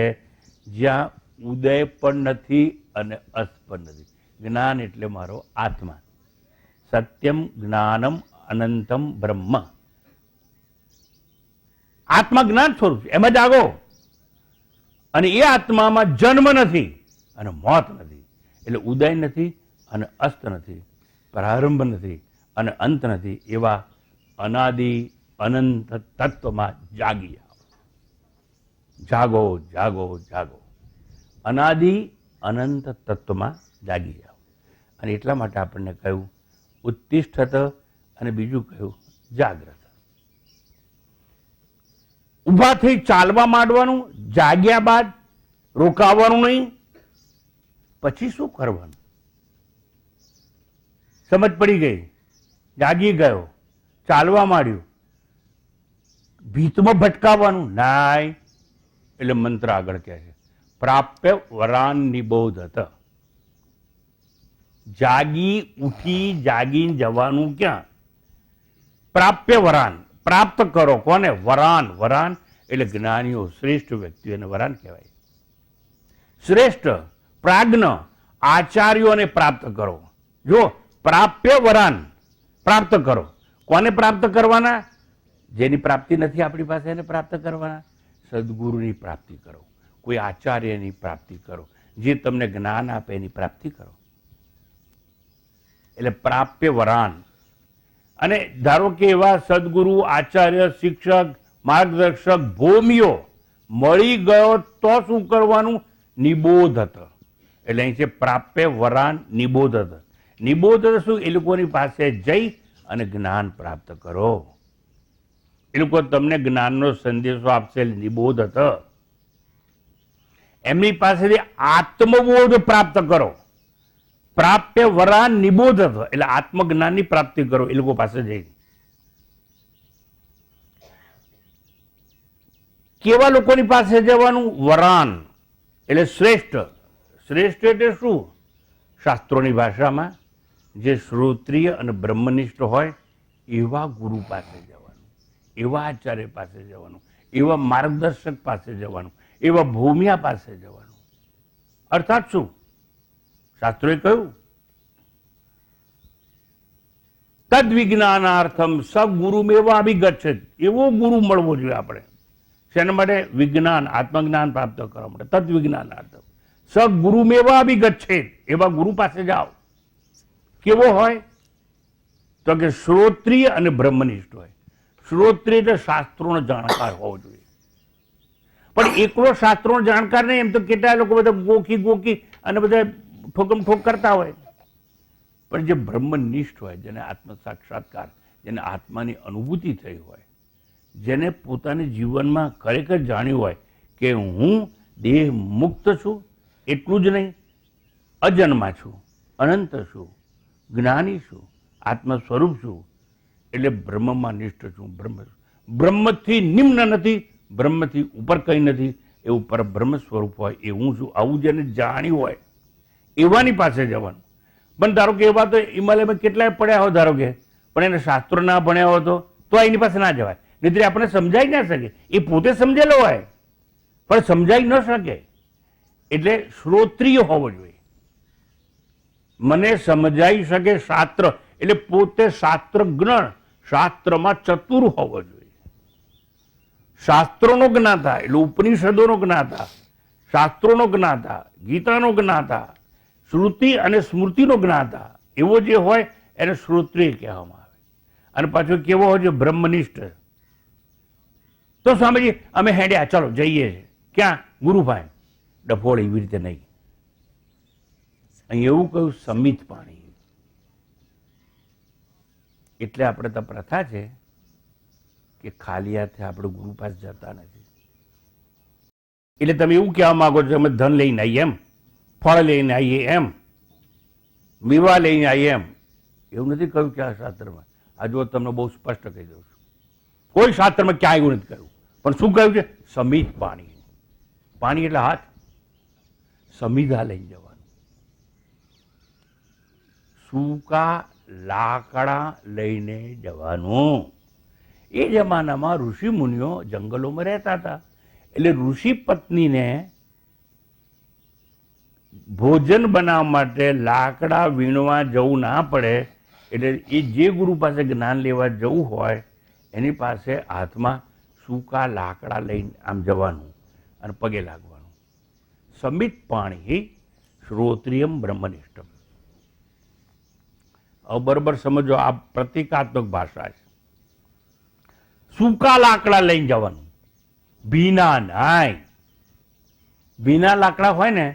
જ્યાં ઉદય પણ નથી અને અસ્ત પણ નથી. જ્ઞાન એટલે મારો આત્મા. સત્યમ જ્ઞાનમ અનંતમ બ્રહ્મ. આત્મા જ્ઞાન સ્વરૂપ છે, એમાં જાગો. અને એ આત્મામાં જન્મ નથી અને મોત નથી. એટલે ઉદય નથી અને અસ્ત નથી, પ્રારંભ નથી અને અંત નથી. એવા અનાદિ અનંત તત્વમાં જાગી જાઓ. જાગો જાગો જાગો. અનાદિ અનંત તત્વમાં જાગી જાઓ. અને એટલા માટે આપણને કહ્યું ઉત્તિષ્ઠત, અને બીજું કહ્યું જાગ્રત. ઊભા થઈ ચાલવા માંડવાનું, જાગ્યા બાદ રોકાવાનું નહીં. પછી શું કરવાનું? સમજ પડી ગઈ, જાગી ગયો, ચાલવા માંડ્યું, ભીતમાં ભટકાવવાનું નાય. એટલે મંત્ર આગળ કહે છે પ્રાપ્ય વરાન નિબોધત. જાગી ઉઠી જાગીને જવાનું ક્યાં? પ્રાપ્ય વરાન, પ્રાપ્ત કરો. કોને? વરાન. વરાન એટલે જ્ઞાનીઓ, શ્રેષ્ઠ વ્યક્તિઓને વરાન કહેવાય. શ્રેષ્ઠ પ્રાજ્ઞ આચાર્યોને પ્રાપ્ત કરો. જો પ્રાપ્ય વરાન, પ્રાપ્ત કરો. કોને પ્રાપ્ત કરવાના? જેની પ્રાપ્તિ નથી આપણી પાસે એને પ્રાપ્ત કરવાના. સદગુરુની પ્રાપ્તિ કરો, કોઈ આચાર્યની પ્રાપ્તિ કરો, જે તમને જ્ઞાન આપે એની પ્રાપ્તિ કરો. એટલે પ્રાપ્ય વરાન. અને ધારો કે એવા સદગુરુ, આચાર્ય, શિક્ષક, માર્ગદર્શક, ભૂમિઓ મળી ગયો તો શું કરવાનું? નિબોધત. એટલે અહીં છે પ્રાપ્ય વરાન નિબોધત. નિબોધત શું? એ લોકોની પાસે જઈ અને જ્ઞાન પ્રાપ્ત કરો. એ લોકો તમને જ્ઞાનનો સંદેશો આપશે. નિબોધત. એમની પાસેથી આત્મબોધ પ્રાપ્ત કરો. પ્રાપ્ય વરાન નિબોધત એટલે આત્મજ્ઞાનની પ્રાપ્તિ કરો એ લોકો પાસે જઈ. કેવા લોકોની પાસે જવાનું? વરાન એટલે શ્રેષ્ઠ. શ્રેષ્ઠ એટલે શું? શાસ્ત્રોની ભાષામાં જે શ્રોત્રિય અને બ્રહ્મનિષ્ઠ હોય એવા ગુરુ પાસે જવાનું, એવા આચાર્ય પાસે જવાનું, એવા માર્ગદર્શક પાસે જવાનું, એવા ભૂમિયા પાસે જવાનું. અર્થાત શું? શાસ્ત્રોએ કહ્યું તદ વિજ્ઞાનાર્થમ સગુરુ મેવા અભિગચ્છેત. એવો ગુરુ મળવો જોઈએ આપણે. શેના માટે? વિજ્ઞાન, આત્મજ્ઞાન પ્રાપ્ત કરવા માટે. તદ વિજ્ઞાનાર્થમ સગુરુ મેવા અભિગચ્છેત. એવા ગુરુ પાસે જાઓ. કેવો હોય? તો કે શ્રોત્રિય અને બ્રહ્મનિષ્ઠ હોય. શ્રોત્રિય એટલે શાસ્ત્રોનો જાણકાર હોવો જોઈએ. પણ એકલો શાસ્ત્રોનો જાણકાર નહીં. એમ તો કેટલા લોકો બધા ગોખી ગોખી અને બધા ઠોકમ ઠોક કરતા હોય. પણ જે બ્રહ્મનિષ્ઠ હોય, જેને આત્મ સાક્ષાત્કાર, જેને આત્માની અનુભૂતિ થઈ હોય, જેને પોતાની જીવનમાં ખરેખર જાણ્યું હોય કે હું દેહ મુક્ત છું, એટલું જ નહીં અજન્મા છું, અનંત છું, જ્ઞાની છું, આત્મ સ્વરૂપ છું, એટલે બ્રહ્મમાં નિષ્ઠ છું. બ્રહ્મથી નિમ્ન નથી, બ્રહ્મથી ઉપર કંઈ નથી, એવું પરબ્રહ્મ સ્વરૂપ હોય એવું છું. આવું જેને જાણ્યું હોય એવાની પાસે જવાનું. પણ ધારો કે એવા તો હિમાલયમાં કેટલાય પડ્યા હોય ધારો કે, પણ એને શાસ્ત્રો ના ભણ્યા હોય તો એની પાસે ના જવાય. નહીં આપણને સમજાઈ ના શકે. એ પોતે સમજેલો હોય પણ સમજાઈ ન શકે. એટલે શ્રોત્રિય હોવો જોઈએ. મને સમજાઈ શકે શાસ્ત્ર એટલે પોતે શાસ્ત્રજ્ઞ, શાસ્ત્રમાં ચતુર હોવો જોઈએ. શાસ્ત્રોનો જ્ઞાતા એટલે ઉપનિષદોનો જ્ઞાતા, શાસ્ત્રોનો જ્ઞાતા, ગીતાનો જ્ઞાતા, શ્રુતિ અને સ્મૃતિનો જ્ઞાતા એવો જે હોય એને શ્રોત્રિય કહેવામાં આવે. અને પાછો કેવો હોય છે? બ્રહ્મનિષ્ઠ. તો સ્વામીજી અમે હેડ્યા, ચાલો જઈએ છીએ. ક્યાં? ગુરુભાઈ. ડફોળ એવી રીતે નહીં. અહીં એવું કહ્યું સમિત પાણી. એટલે આપણે તો પ્રથા છે કે ખાલી હાથે આપણે ગુરુ પાસે જતા નથી. એટલે તમે એવું કહેવા માંગો છો અમે ધન લઈને આવીએ એમ, ફળ લઈને આવીએ એમ, મીવા લઈને આવીએ એમ. એવું નથી કહ્યું કે આ શાસ્ત્રમાં. આ જો તમને બહુ સ્પષ્ટ કહી દઉં છું, કોઈ શાસ્ત્રમાં ક્યાંય એવું નથી કહ્યું. પણ શું કહ્યું છે? સમિત પાણી. પાણી એટલે હાથ. સમિધા લઈને જવાનું. સૂકા લાકડા લઈને જવાનું. એ જમાનામાં ઋષિ મુનિઓ જંગલોમાં રહેતા હતા, એટલે ઋષિ પત્નીને ભોજન બનાવવા માટે લાકડા વીણવા જવું ના પડે, એટલે એ જે ગુરુ પાસે જ્ઞાન લેવા જવું હોય એની પાસે હાથમાં સૂકા લાકડા લઈને આમ જવાનું અને પગે લાગવાનું. સમિત પાણી શ્રોત્રિયમ બ્રહ્મનિષ્ઠમ. હવે બરોબર સમજો, આ પ્રતિકાત્મક ભાષા છે. સૂકા લાકડા લઈને જવાનું, ભીના નાય. ભીના લાકડા હોય ને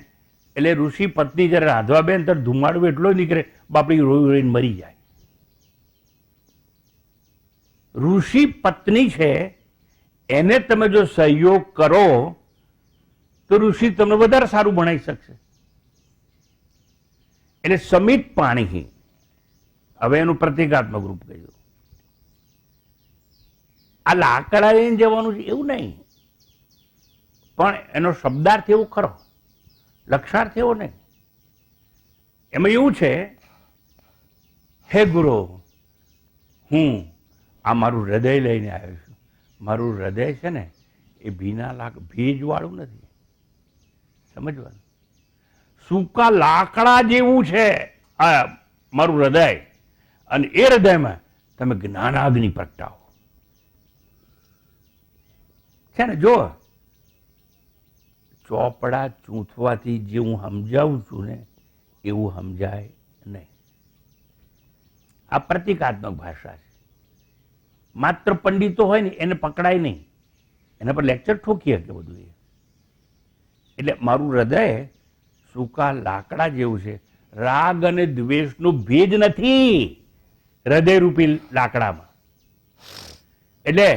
એટલે ઋષિ પત્ની જયારે રાંધવા બેન ત્યારે ધુમાડો એટલો નીકળે, બાપડી રોઈ રોઈને મરી જાય. ઋષિ પત્ની છે એને તમે જો સહયોગ કરો તો ઋષિ તમને વધારે સારું ભણાવી શકશે. એટલે સમિત પાણી, હવે એનું પ્રતિકાત્મક રૂપ કહ્યું. આ લાકડા લઈને જવાનું છે એવું નહીં, પણ એનો શબ્દાર્થ એવો ખરો, લક્ષાર્થ એવો નહીં. એમાં એવું છે, હે ગુરુ, હું આ મારું હૃદય લઈને આવ્યો છું. મારું હૃદય છે ને એ ભેજવાળું નથી, સમજવાનું. સૂકા લાકડા જેવું છે આ મારું હૃદય, અને એ હૃદયમાં તમે જ્ઞાનાગ્નિ પ્રગટાવો. છે ને, જો ચોપડા ચૂંથવાથી જે હું સમજાવું છું ને એવું સમજાય નહીં. આ પ્રતિકાત્મક ભાષા છે. માત્ર પંડિતો હોય ને એને પકડાય નહીં, એના પર લેક્ચર ઠોકી શકે બધું એ. એટલે મારું હૃદય સૂકા લાકડા જેવું છે. રાગ અને દ્વેષનો ભેજ નથી હૃદયરૂપી લાકડામાં. એટલે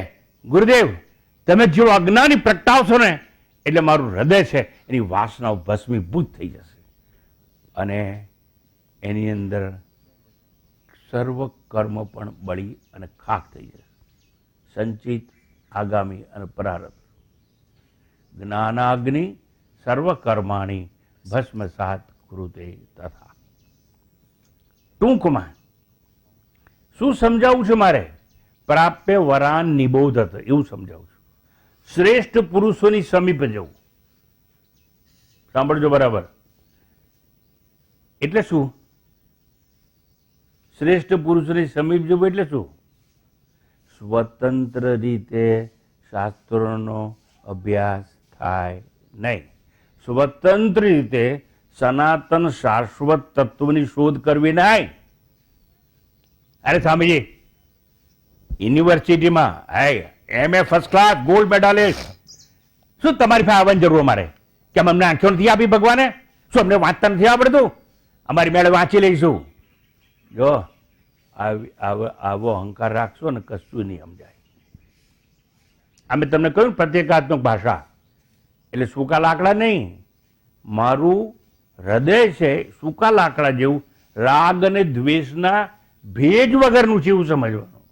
ગુરુદેવ તમે જેવો અજ્ઞાની પ્રગટાવશો ને એટલે મારું હૃદય છે એની વાસનાઓ ભસ્મીભૂત થઈ જશે, અને એની અંદર સર્વ કર્મ પણ બળી અને ખાક થઈ જશે. સંચિત, આગામી અને પ્રારબ્ધ. જ્ઞાનાગ્નિ સર્વ કર્માણી ભસ્મસાત કૃતે તથા. ટૂંકમાં શું સમજાવું છે મારે? પ્રાપ્ય વરાન નિબોધત, એવું સમજાવું છું. શ્રેષ્ઠ પુરુષોની સમીપ જવું. સાંભળજો બરાબર. એટલે શું? શ્રેષ્ઠ પુરુષોની સમીપ જવું એટલે શું? સ્વતંત્ર રીતે શાસ્ત્રોનો અભ્યાસ થાય નહીં. સ્વતંત્ર રીતે સનાતન શાશ્વત તત્વની શોધ કરવી નહીં. અરે સ્વામીજી, યુનિવર્સિટીમાં MA first class gold medallist, શું તમારી પાસે આવવાની જરૂર અમારે? કે અમને આંખો નથી આપી ભગવાને? શું અમને વાંચતા નથી આવડતું? અમારી મેળે વાંચી લઈશું. જો આવો અહંકાર રાખશો ને કશું નહીં સમજાય. અમે તમને કહ્યું પ્રત્યેકાત્મક ભાષા એટલે સૂકા લાકડા નહીં. મારું હૃદય છે સૂકા લાકડા જેવું, રાગ અને દ્વેષના ભેજ વગરનું છે એવું સમજવાનું.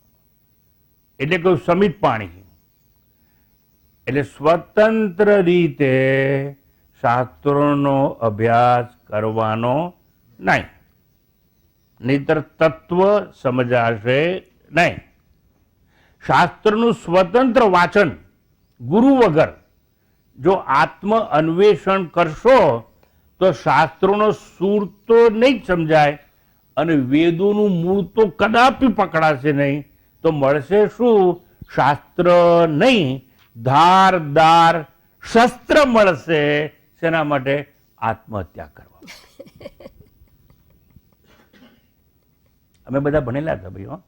એટલે કહ્યું સમિત પાણી, એટલે સ્વતંત્ર રીતે શાસ્ત્રોનો અભ્યાસ કરવાનો નહીં, નહીતર તત્વ સમજાશે નહીં. શાસ્ત્રનું સ્વતંત્ર વાંચન ગુરુ વગર જો આત્મ અન્વેષણ કરશો તો શાસ્ત્રોનો સૂર તો નહીં જ સમજાય, અને વેદોનું મૂળ તો કદાપી પકડાશે નહીં. તો મળશે શું? શાસ્ત્ર નહીં, ધારદાર શસ્ત્ર મળશે. શેના માટે? આત્મહત્યા કરવા. અમે બધા ભણેલા હતા ભાઈ.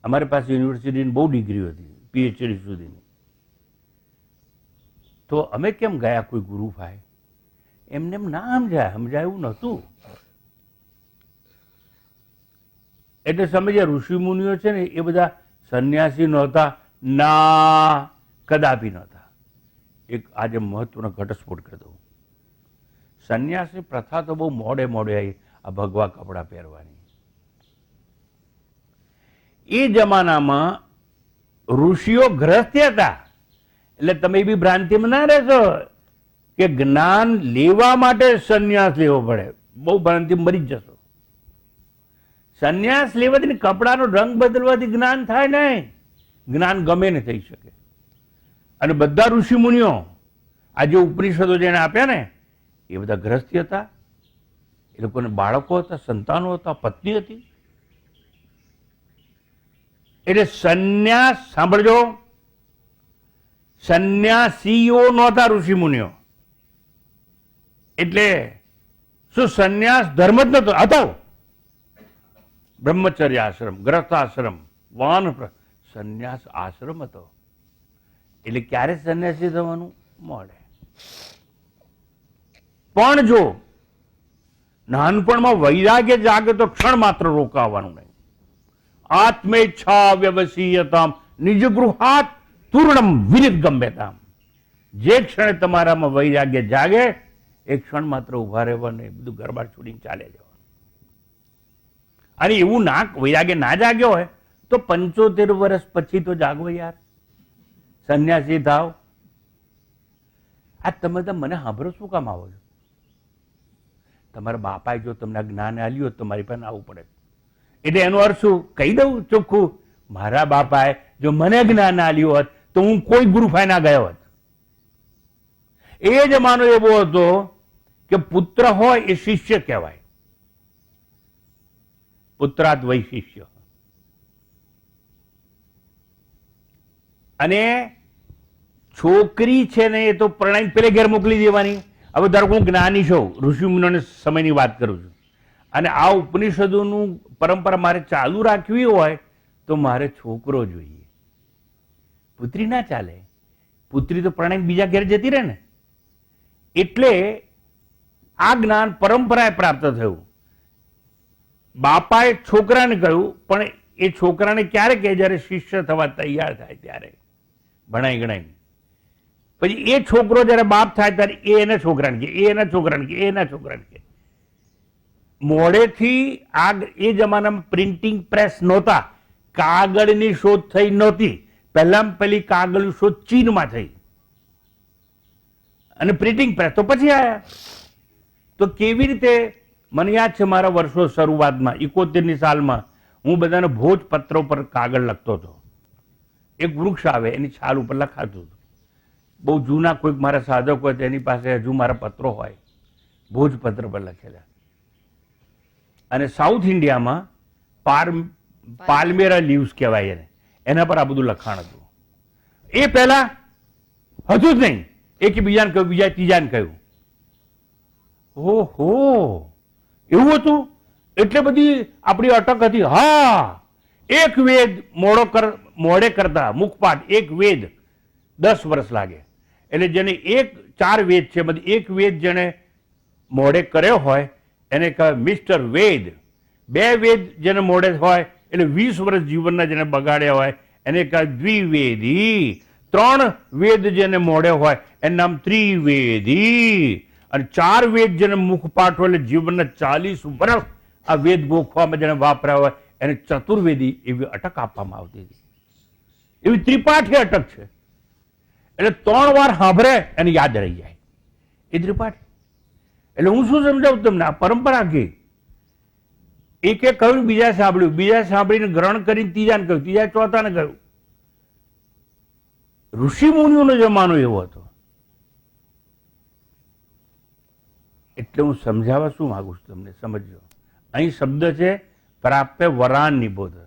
અમારી પાસે યુનિવર્સિટીની બહુ ડિગ્રીઓ હતી, PhD સુધીની. તો અમે કેમ ગયા કોઈ ગુરુ ભાઈ? એમને એમ ના સમજાય, સમજાયું નહોતું. એટલે સમજ્યા, ઋષિ મુનિઓ છે ને એ બધા સંન્યાસી નહોતા, ના કદાપી નહોતા. એક આજે મહત્વનો ઘટસ્ફોટ કરી દઉં. સંન્યાસી પ્રથા તો બહુ મોડે આવી, આ ભગવા કપડાં પહેરવાની. એ જમાનામાં ઋષિઓ ગ્રસ્તી હતા. એટલે તમે એ બી ભ્રાંતિમાં ના રહેશો કે જ્ઞાન લેવા માટે સંન્યાસ લેવો પડે. બહુ ભ્રાંતિ મરી જ જશો. સંન્યાસ લેવાથી કપડાનો રંગ બદલવાથી જ્ઞાન થાય નહીં. જ્ઞાન ગમે ને થઈ શકે. અને બધા ઋષિ મુનિઓ આ જે ઉપનિષદો જેને આપ્યા ને એ બધા ગ્રસ્તી હતા. એ લોકોને બાળકો હતા, સંતાનો હતા, પત્ની હતી. એટલે સંન્યાસ, સાંભળજો, સંન્યાસીઓ નહોતા ઋષિ મુનિઓ. એટલે શું સંન્યાસ ધર્મ જ નતો? હતો. બ્રહ્મચર્ય આશ્રમ, ગ્રસ્તાશ્રમ, વાન, સંન્યાસ આશ્રમ હતો. એટલે ક્યારે સંન્યાસી થવાનું મળે. પણ જો નાનપણમાં વૈરાગ્ય જાગે તો ક્ષણ માત્ર રોકાવાનું નહીં. આત્મેચ્છા વ્યવસીયતામ નિજ ગૃહાત તૂર્ણમ વિનિર્ગમ્યતામ. જે ક્ષણે તમારામાં વૈરાગ્ય જાગે એક ક્ષણ માત્ર ઉભા રહેવાનું નહીં, બધું ગરબા છોડીને ચાલે જવાનું. અને એવું ના વૈરાગ્ય ના જાગ્યો હોય તો 75 વર્ષ પછી તો જાગો યાર, સંન્યાસી થાવ. આ તમે તો મને સાંભળો શું કામ આવો છો? તમારા બાપાએ જો તમને જ્ઞાન આલ્યું હોત તો મારી પાસે આવવું પડે. એટલે એનો અર્થ શું? કહી દઉં ચોખ્ખું, મારા બાપાએ જો મને જ્ઞાન આલ્યું હોત તો હું કોઈ ગુરુ પાસે ના ગયો હોત. એ જમાનો એવો હતો કે પુત્ર હોય એ શિષ્ય કહેવાય. પુત્રાત વૈ શિષ્ય. અને છોકરી છે ને એ તો પ્રણય પેલે ઘેર મોકલી દેવાની. હવે ધારો હું જ્ઞાની છું, ઋષિમુનિઓના સમયની વાત કરું છું, અને આ ઉપનિષદોનું પરંપરા મારે ચાલુ રાખવી હોય તો મારે છોકરો જોઈએ, પુત્રી ના ચાલે. પુત્રી તો પ્રણય બીજા ઘેર જતી રહે ને. એટલે આ જ્ઞાન પરંપરાએ પ્રાપ્ત થયું. બાપાએ છોકરાને કહ્યું, પણ એ છોકરાને ક્યારે કહે? જ્યારે શિષ્ય થવા તૈયાર થાય ત્યારે ભણાઈ ગણાઈ. પછી એ છોકરો જયારે બાપ થાય ત્યારે એ એના છોકરાને કે, એ એના છોકરાને કે, એ એના છોકરાને કે. મોડેથી આ એ જમાનામાં પ્રિન્ટિંગ પ્રેસ નહોતા, કાગળની શોધ થઈ નહોતી. પહેલામાં પહેલી કાગળની શોધ ચીનમાં થઈ અને પ્રિન્ટિંગ પ્રેસ તો પછી આવ્યા. તો કેવી રીતે? મને યાદ છે મારા વર્ષો શરૂઆતમાં 71ની સાલમાં હું બધાને ભોજપત્રો પર કાગળ લખતો હતો. એક વૃક્ષ આવે એની છાલ ઉપર લખાતું હતું. બહુ જૂના કોઈક મારા સાધક હોય તેની પાસે હજુ મારા પત્રો હોય ભોજપત્ર પર લખેલા. અને સાઉથ ઇન્ડિયામાં પાલ્મેરા લીવ્સ કહેવાય એને, એના પર આ બધું લખાણ હતું. એ પહેલા હતું જ નહીં. એક બીજાને કહ્યું, બીજા ત્રીજાને કહ્યું. ઓહો, એવું હતું? એટલે બધી આપણી અટક હતી. હા, એક વેદ મોડે કરતા મુખપાઠ, એક વેદ 10 વર્ષ લાગે. એટલે જેને 4 વેદ છે, બધી એક વેદ જેને મોડે કર્યો હોય એને કહેવાય મિસ્ટર વેદ. 2 વેદ જેને મોડે હોય એટલે 20 વર્ષ જીવનના જેને બગાડ્યા હોય એને કહેવાય દ્વિવેદી. 3 વેદ જેને મોડે હોય એનું નામ ત્રિવેદી. અને 4 વેદ જેને મુખપાઠ હોય એટલે જીવનના 40 વર્ષ આ વેદ ગોખવામાં જેને વાપર્યા હોય એને ચતુર્વેદી એવી અટક આપવામાં આવતી હતી. એવી ત્રિપાઠી અટક છે. એટલે 3 વાર સાંભળે એને યાદ રહી જાય એ ત્રિપાઠી. એટલે હું શું સમજાવું તમને? આ પરંપરા આખી. એકે કહ્યું, બીજા સાંભળ્યું, બીજા સાંભળીને ગ્રહણ કરીને ત્રીજાને કહ્યું, ત્રીજા ચોથાને કહ્યું. ઋષિ મુનિઓનો જમાનો એવો હતો. એટલે હું સમજાવવા શું માંગુ છું તમને, સમજો. અહીં શબ્દ છે પ્રાપ્ય વરાન નિબોધ.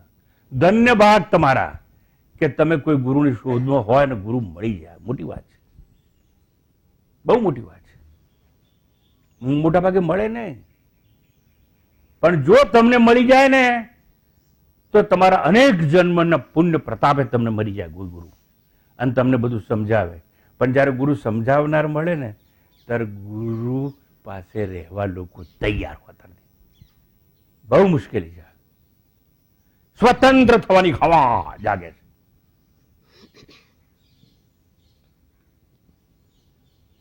ધન્ય ભાગ તમારા કે તમે કોઈ ગુરુની શોધમાં હોય ને ગુરુ મળી જાય. મોટી વાત છે, બહુ મોટી વાત છે. મોટા ભાગે મળે નહીં, પણ જો તમને મળી જાય ને તો તમારા અનેક જન્મના પુણ્ય પ્રતાપે તમને મળી જાય ગુરુ, અને તમને બધું સમજાવે. પણ જ્યારે ગુરુ સમજાવનાર મળે ને ત્યારે ગુરુ પાસે રહેવા લોકો તૈયાર હોતા નથી. બહુ મુશ્કેલી છે. સ્વતંત્ર થવાની હવા જાગે છે.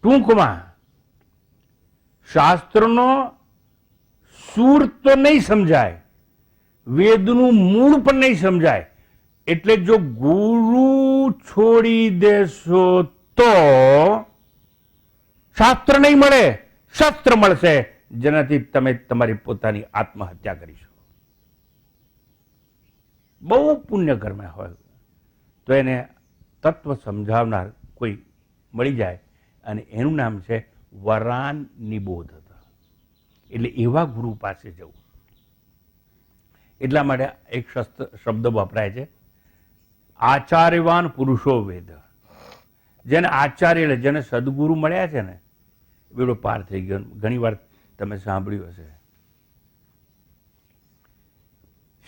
ટૂંકમાં શાસ્ત્રનો સૂર તો નહીં સમજાય, વેદનું મૂળ પણ નહીં સમજાય. એટલે જો ગુરુ છોડી દેશો તો શાસ્ત્ર નહીં મળે, શસ્ત્ર મળશે જેનાથી તમે તમારી પોતાની આત્મહત્યા કરી શકો. બહુ પુણ્ય કર્મ હોય તો એને તત્વ સમજાવનાર કોઈ મળી જાય અને એનું નામ છે વરાન નિબોધ. એટલે એવા ગુરુ પાસે જવું. એટલા માટે એક શબ્દ વપરાય છે, આચાર્યવાન પુરુષો વેદ. જેને આચાર્ય એટલે જેને સદગુરુ મળ્યા છે ને બેડો પાર થઈ ગયો. ઘણી વાર તમે સાંભળ્યું હશે,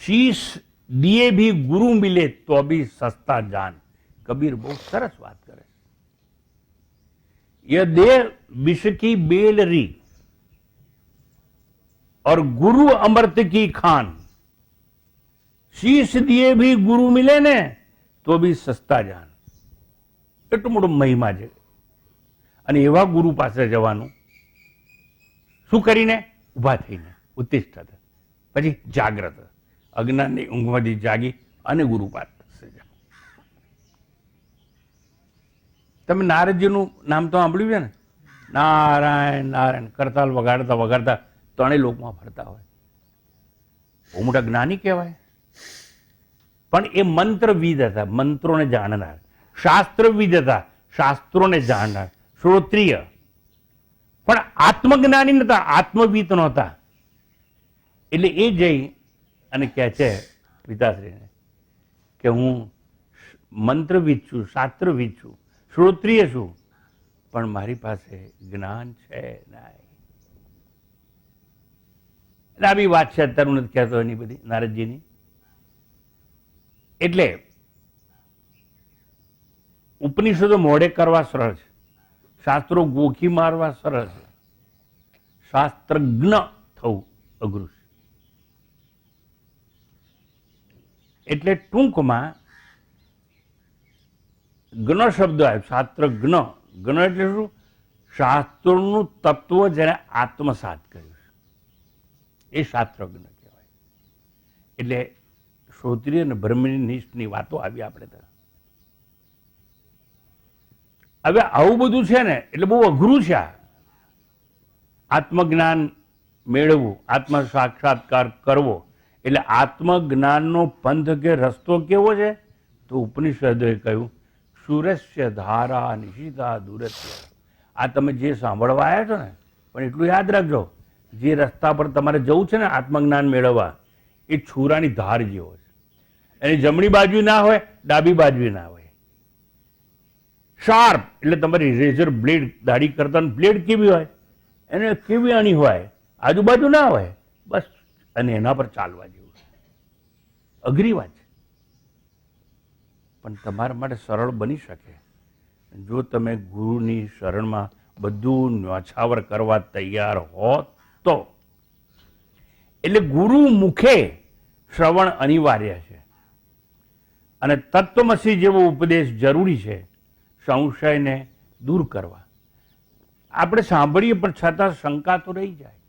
શીશ દિએ ભી ગુરુ મિલે તો ભી સસ્તા જાન. કબીર બહુ સરસ વાત કરે. યહ દેહ વિષ કી બેલરી और गुरु अमृत की खान. शीश दिए भी गुरु मिले ने तो भी सस्ता जान. એટલો મોટો મહિમા છે. અને એવા ગુરુ પાસે જવાનું શું કરીને? ઉભા થઈને, ઉત્તિષ્ઠત, પછી જાગ્રત, અજ્ઞાનની ઊંઘમાંથી જાગી અને ગુરુ પાસે જાઓ. તમે નારદજીનું નામ તો સાંભળ્યું છે ને? નારાયણ નારાયણ કરતાલ વગાડતા વગાડતા ત્રણેય લોકમાં ફરતા હોય. બહુ મોટા જ્ઞાની કહેવાય. પણ એ મંત્રવિદ હતા, મંત્રોને જાણનાર. શાસ્ત્રવિદ હતા, શાસ્ત્રોને જાણનાર, શ્રોત્રિય. પણ આત્મજ્ઞાની નતા, આત્મવિદ નહોતા. એટલે એ જઈ અને કહે છે પિતાશ્રીને કે હું મંત્રવિદ છું, શાસ્ત્રવિદ છું, શ્રોત્રિય છું, પણ મારી પાસે જ્ઞાન છે નહીં. આવી વાત છે, અત્યારે હું નથી કહેતો એની બધી નારદજીની. એટલે ઉપનિષદો મોડે કરવા સરળ છે, શાસ્ત્રો ગોખી મારવા સરળ છે, શાસ્ત્રજ્ઞ થવું અઘરું છે. એટલે ટૂંકમાં જ્ઞ શબ્દ આવ્યો, શાસ્ત્રજ્ઞ. જ્ઞ એટલે શું? શાસ્ત્રોનું તત્વ જેને આત્મસાત કર્યું એ શાસ્ત્રજ્ઞ કહેવાય. એટલે શ્રોત્રિય અને બ્રહ્મનિષ્ઠની વાતો આવી આપણે તો. હવે આવું બધું છે ને એટલે બહુ અઘરું છે. આ આત્મજ્ઞાન મેળવવું, આત્મ સાક્ષાત્કાર કરવો, એટલે આત્મજ્ઞાનનો પંથ કે રસ્તો કેવો છે? તો ઉપનિષદોએ કહ્યું સુરસ્ય ધારા નિશિતા દુરત્ય. આ તમે જે સાંભળવા આવ્યા છો ને, પણ એટલું યાદ રાખજો, જે રસ્તા પર તમારે જવું છે ને આત્મજ્ઞાન મેળવવા, એ છુરાની ધાર જેવો છે. એની જમણી બાજુ ના હોય, ડાબી બાજુ ના હોય. શાર્પ એટલે તમારી રેઝર બ્લેડ, દાઢી કરતા બ્લેડ કેવી હોય, એને કેવી આની હોય, આજુબાજુ ના હોય, બસ. અને એના પર ચાલવા જેવું છે. અઘરી વાત છે, પણ તમારા માટે સરળ બની શકે જો તમે ગુરુની શરણમાં બધું ન્યોછાવર કરવા તૈયાર હો તો. એટલે ગુરુ મુખે શ્રવણ અનિવાર્ય છે અને તત્વમસી જેવો ઉપદેશ જરૂરી છે સંશયને દૂર કરવા. આપણે સાંભળીએ પણ છતાં શંકા તો રહી જાય.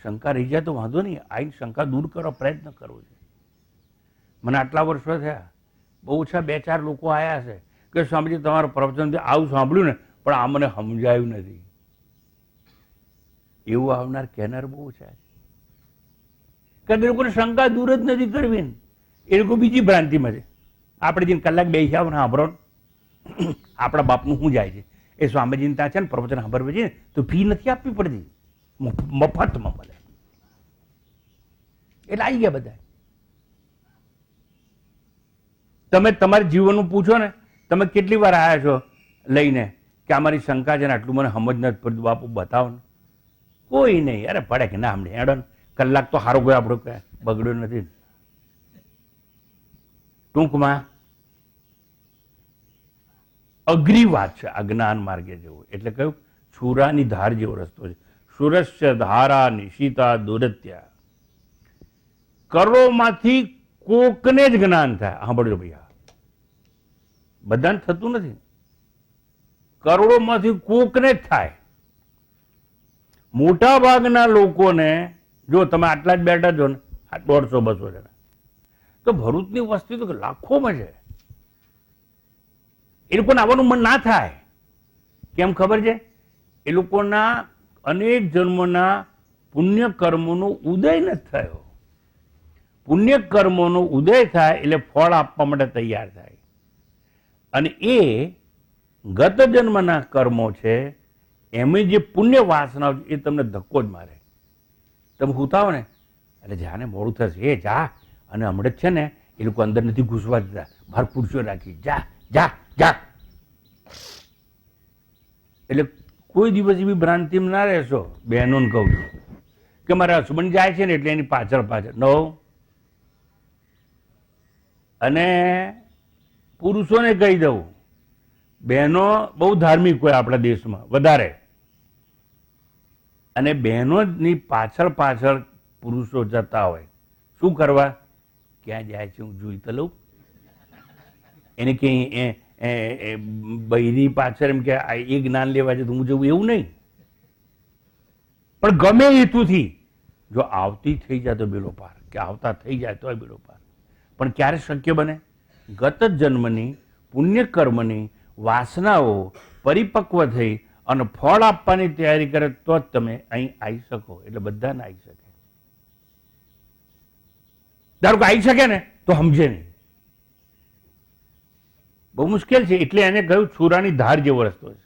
શંકા રહી જાય તો વાંધો નહીં, આઈને શંકા દૂર કરવા પ્રયત્ન કરવો જોઈએ. મને આટલા વર્ષો થયા, બહુ ઓછા 2-4 લોકો આવ્યા છે કે સ્વામીજી તમારું પ્રવચન આવું સાંભળ્યું ને, પણ આ મને સમજાયું નથી. એવું આવનાર કહેનાર બહુ ઓછા છે. કારણ કે એ લોકોને શંકા દૂર જ નથી કરવી. એ લોકો બીજી ભ્રાંતિમાં છે. આપણે જેને કલાક બેસી આવો ને સાંભળો, આપણા બાપનું શું જાય છે? એ સ્વામીજીને ત્યાં છે ને પ્રવચન સાંભળવું છે ને તો ફી નથી આપવી પડતી, મફતમાં મળે. એટલે આવી ગયા બધા. તમે તમારા જીવનનું પૂછો ને, તમે કેટલી વાર આવ્યા છો લઈને કે અમારી શંકા છે ને આટલું મને સમજ નથી પડતું, બાપુ બતાવો ને. કોઈ નહીં. અરે પડે કે ના હમણાં હેડો ને, કલાક તો સારો કોઈ આપણો બગડ્યો નથી. ટૂંકમાં અઘરી વાત છે આ જ્ઞાન માર્ગે જવું. એટલે કહ્યું છુરાની ધાર જેવો રસ્તો છે. સુરસ્ય ધારા નિશિતા દુરત્યા. કરોડોમાંથી કોકને જ જ્ઞાન થાય. સાંભળજો ભૈયા, બધાને થતું નથી. કરોડોમાંથી કોકને જ થાય. મોટા ભાગના લોકોને જો તમે આટલા જ બેઠા છો ને, 150-200 જણા, તો ભરૂચની વસ્તી તો લાખોમાં છે. એ લોકોને આવવાનું મન ના થાય. કેમ ખબર છે? એ લોકોના અનેક જન્મોના પુણ્ય કર્મોનો ઉદય નથી થયો. પુણ્ય કર્મોનો ઉદય થાય એટલે ફળ આપવા માટે તૈયાર થાય. અને એ ગત જન્મના કર્મો છે, એમાં જે પુણ્ય વાસનાઓ છે એ તમને ધક્કો જ મારે. તમે હુતાવો ને એટલે જાને મોડું થશે, એ જા, અને હમણાં જ છે ને એ લોકો અંદર નથી ઘૂસવા દેતા, બહાર ખુરશીઓ રાખી, જા જા જા. એટલે કોઈ દિવસ એવી ભ્રાંતિમાં ના રહેશો. બહેનોને કહું છું કે મારા હસબન્ડ જાય છે ને એટલે એની પાછળ પાછળ નો. અને પુરુષોને કહી દઉં, બહેનો બહુ ધાર્મિક હોય આપણા દેશમાં વધારે, અને બહેનોની પાછળ પાછળ પુરુષો જતા હોય. શું કરવા? ક્યાં જાય છે હું જોઈ તો લઉં. એને કંઈ બૈરી પાછળ એમ કે એ જ્ઞાન લેવા છે તો હું જવું એવું નહીં, પણ ગમે હેતુથી જો આવતી થઈ જાય તો બેલો પાર, કે આવતા થઈ જાય તો બેલો પાર. પણ ક્યારે શક્ય બને? ગત જન્મની પુણ્ય કર્મની વાસનાઓ પરિપક્વ થઈ અને ફળ આપવાની તૈયારી કરે તો જ તમે અહીં આવી શકો. એટલે બધા ના આવી શકે. ધારો કે આવી શકે ને તો સમજે નહીં, બહુ મુશ્કેલ છે. એટલે એને કહ્યું છુરાની ધાર જેવો રસ્તો છે.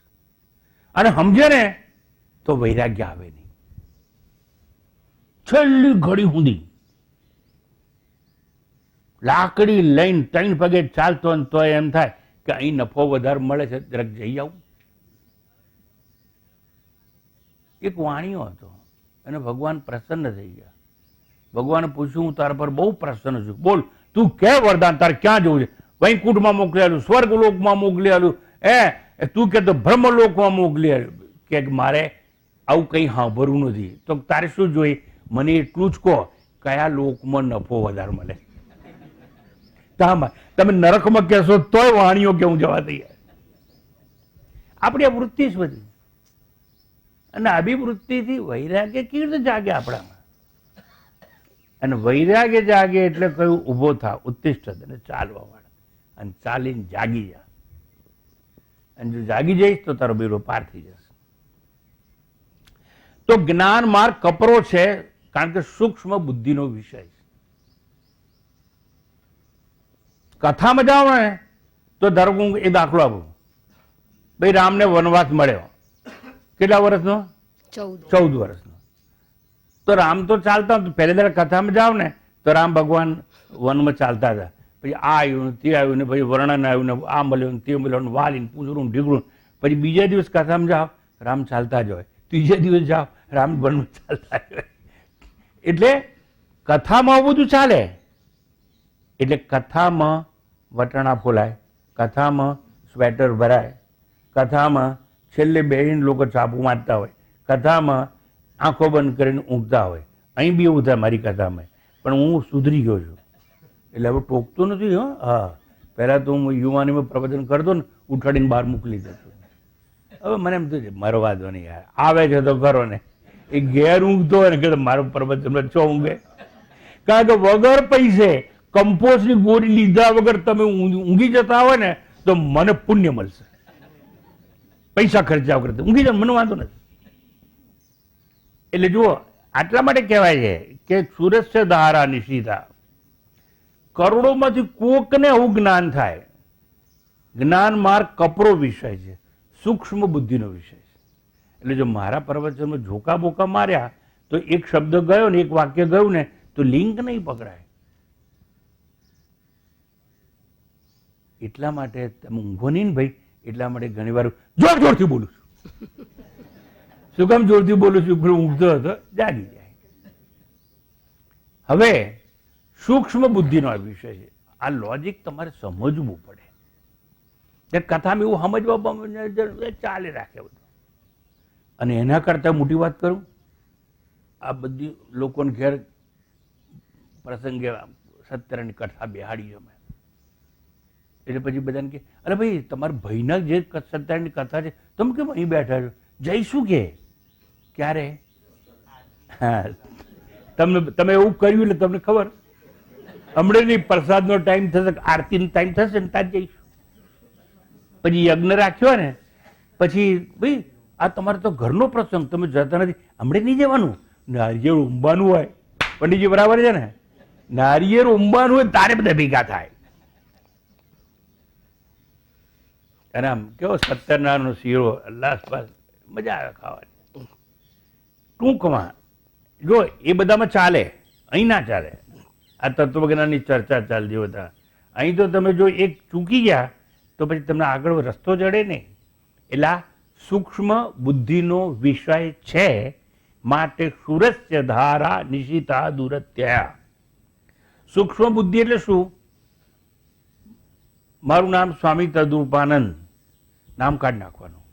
અને સમજે ને તો વૈરાગ્ય આવે નહીં. છેલ્લી ઘડી સુધી લાકડી લઈને 3 પગે ચાલતો ને તો એમ થાય કે અહીં નફો વધારે મળે છે, જરાક જઈ આવું. એક વાણિયો હતો, અને ભગવાન પ્રસન્ન થઈ ગયા. ભગવાને પૂછ્યું, હું તારા પર બહુ પ્રસન્ન છું, બોલ તું કે વરદાન, તારે ક્યાં જવું છે? વૈકુંઠમાં મોકલી આલું, સ્વર્ગલોકમાં મોકલી આલું, તું કે તો બ્રહ્મલોકમાં મોકલી આલું. કે મારે આવું કંઈ સાંભળવું નથી. તો તારે શું જોઈએ? મને એટલું જ કહો, કયા લોકમાં નફો વધારે મળે. તમે નરકમાં કહેશો તોય વાણીઓ કે હું જવા દઈએ. આપણી આ વૃત્તિ જ બધી, અને અભિવૃત્તિથી વૈરાગ્ય કેવી રીતે જાગે આપણામાં? અને વૈરાગ્ય જાગે એટલે કયું? ઊભો થા, ઉત્તિષ્ઠ, અને ચાલવા વાળા, અને ચાલીને જાગી જા. અને જો જાગી જઈશ તો તારો બેડો પાર થઈ જશે. તો જ્ઞાન માર્ગ કપરો છે, કારણ કે સૂક્ષ્મ બુદ્ધિનો વિષય છે. કથામાં જાઓ ને તો ધારો કે હું એ દાખલો આપું, ભાઈ રામને વનવાસ મળ્યો, કેટલા વર્ષનો? 14 વર્ષનો. તો રામ તો ચાલતા, પહેલે દર કથામાં જાઓ ને તો રામ ભગવાન વનમાં ચાલતા હતા. પછી આ આવ્યું ને તે આવ્યું ને પછી વર્ણન આવ્યું ને આ મળ્યું ને તે મળ્યું ને વાલીને પૂછડું ઢીકડું. પછી બીજા દિવસ કથામાં જાઓ રામ ચાલતા જ હોય, ત્રીજા દિવસ જાઓ રામ વનમાં ચાલતા જ હોય. એટલે કથામાં આવું બધું ચાલે. એટલે કથામાં વટણા ફોલાય, કથામાં સ્વેટર ભરાય, કથામાં છેલ્લે બેહીને લોકો ચાપુ વાંચતા હોય, કથામાં આંખો બંધ કરીને ઊંઘતા હોય. અહીં બી એવું થાય મારી કથામાં, પણ હું સુધરી ગયો છું. એટલે હવે ટોકતો નથી. હા, પહેલાં તો હું યુવાનીમાં પ્રવચન કરતો ને ઉઠાડીને બહાર મોકલી દેતો. હવે મને એમ થયું મારો વાંધો નહીં યાર, આવે છે તો કરો ને. એ ઘેર ઊંઘતો હોય ને કે મારો પ્રવચન છો ઊંઘે. કારણ કે વગર પૈસે કમ્પોઝની ગોળી લીધા વગર તમે ઊંઘી જતા હોય ને તો મને પુણ્ય મળશે. પૈસા ખર્ચા વગર ઊંઘી જાય મને વાંધો નથી. એટલે જુઓ, આટલા માટે કહેવાય છે કે સુરસ્ય ધારા નિશિતા, કરોડોમાંથી કોકને આવું જ્ઞાન થાય. જ્ઞાન માર્ગ કપરો વિષય છે, સૂક્ષ્મ બુદ્ધિનો વિષય છે. એટલે જો મારા પ્રવચનમાં ઝોકા બોકા માર્યા તો એક શબ્દ ગયો ને એક વાક્ય ગયું ને તો લિંક નહીં પકડાય. એટલા માટે તમે ઊંઘો નહીં ને ભાઈ, એટલા માટે ઘણી વાર જોર જોરથી બોલું છું. શું કામ જોરથી બોલું છું? ઊંઘતો હતો, જાગી જાય. હવે સૂક્ષ્મ બુદ્ધિનો આ વિષય છે. આ લોજિક તમારે સમજવું પડે. કથામાં એવું સમજવા ચાલે રાખે બધું. અને એના કરતાં મોટી વાત કરું, આ બધી લોકોને ઘેર પ્રસંગે સત્યની કથા બેહાડી અમે, એટલે પછી બધાને કે અરે ભાઈ તમારા ભાઈના જે સત્યની કથા છે તમે કેમ અહીં બેઠા છો? જઈશું કે ક્યારે? હા, તમે એવું કર્યું એટલે તમને ખબર. હમણાં નહીં, પ્રસાદનો ટાઈમ થશે, આરતીનો ટાઈમ થશે ને ત્યાં જઈશું. પછી યજ્ઞ રાખ્યો ને પછી ભાઈ આ તમારે તો ઘરનો પ્રસંગ, તમે જતા નથી, હમણાં નહીં જવાનું. નારિયેળ ઊંઘવાનું હોય, પંડિતજી બરાબર છે ને, નારિયેળ ઉંબાનું હોય તારે બધા ભેગા થાય. અને આમ કેવો સત્યનારાયણનો શીરો અલ્લાહ મજા આવે ખાવાની. ટૂંકમાં જો એ બધામાં ચાલે, અહીં ના ચાલે. આ તત્વજ્ઞાનની ચર્ચા ચાલતી હતા. અહીં તો તમે જો એક ચૂકી ગયા તો પછી તમને આગળ રસ્તો જડે નહીં. એટલે આ સૂક્ષ્મ બુદ્ધિનો વિષય છે. માટે સુરસ્ય ધારા નિશિતા દુરત્યા. સૂક્ષ્મ બુદ્ધિ એટલે શું? મારું નામ સ્વામી તદુપાનંદ, નામ કાઢી નાખવાનું.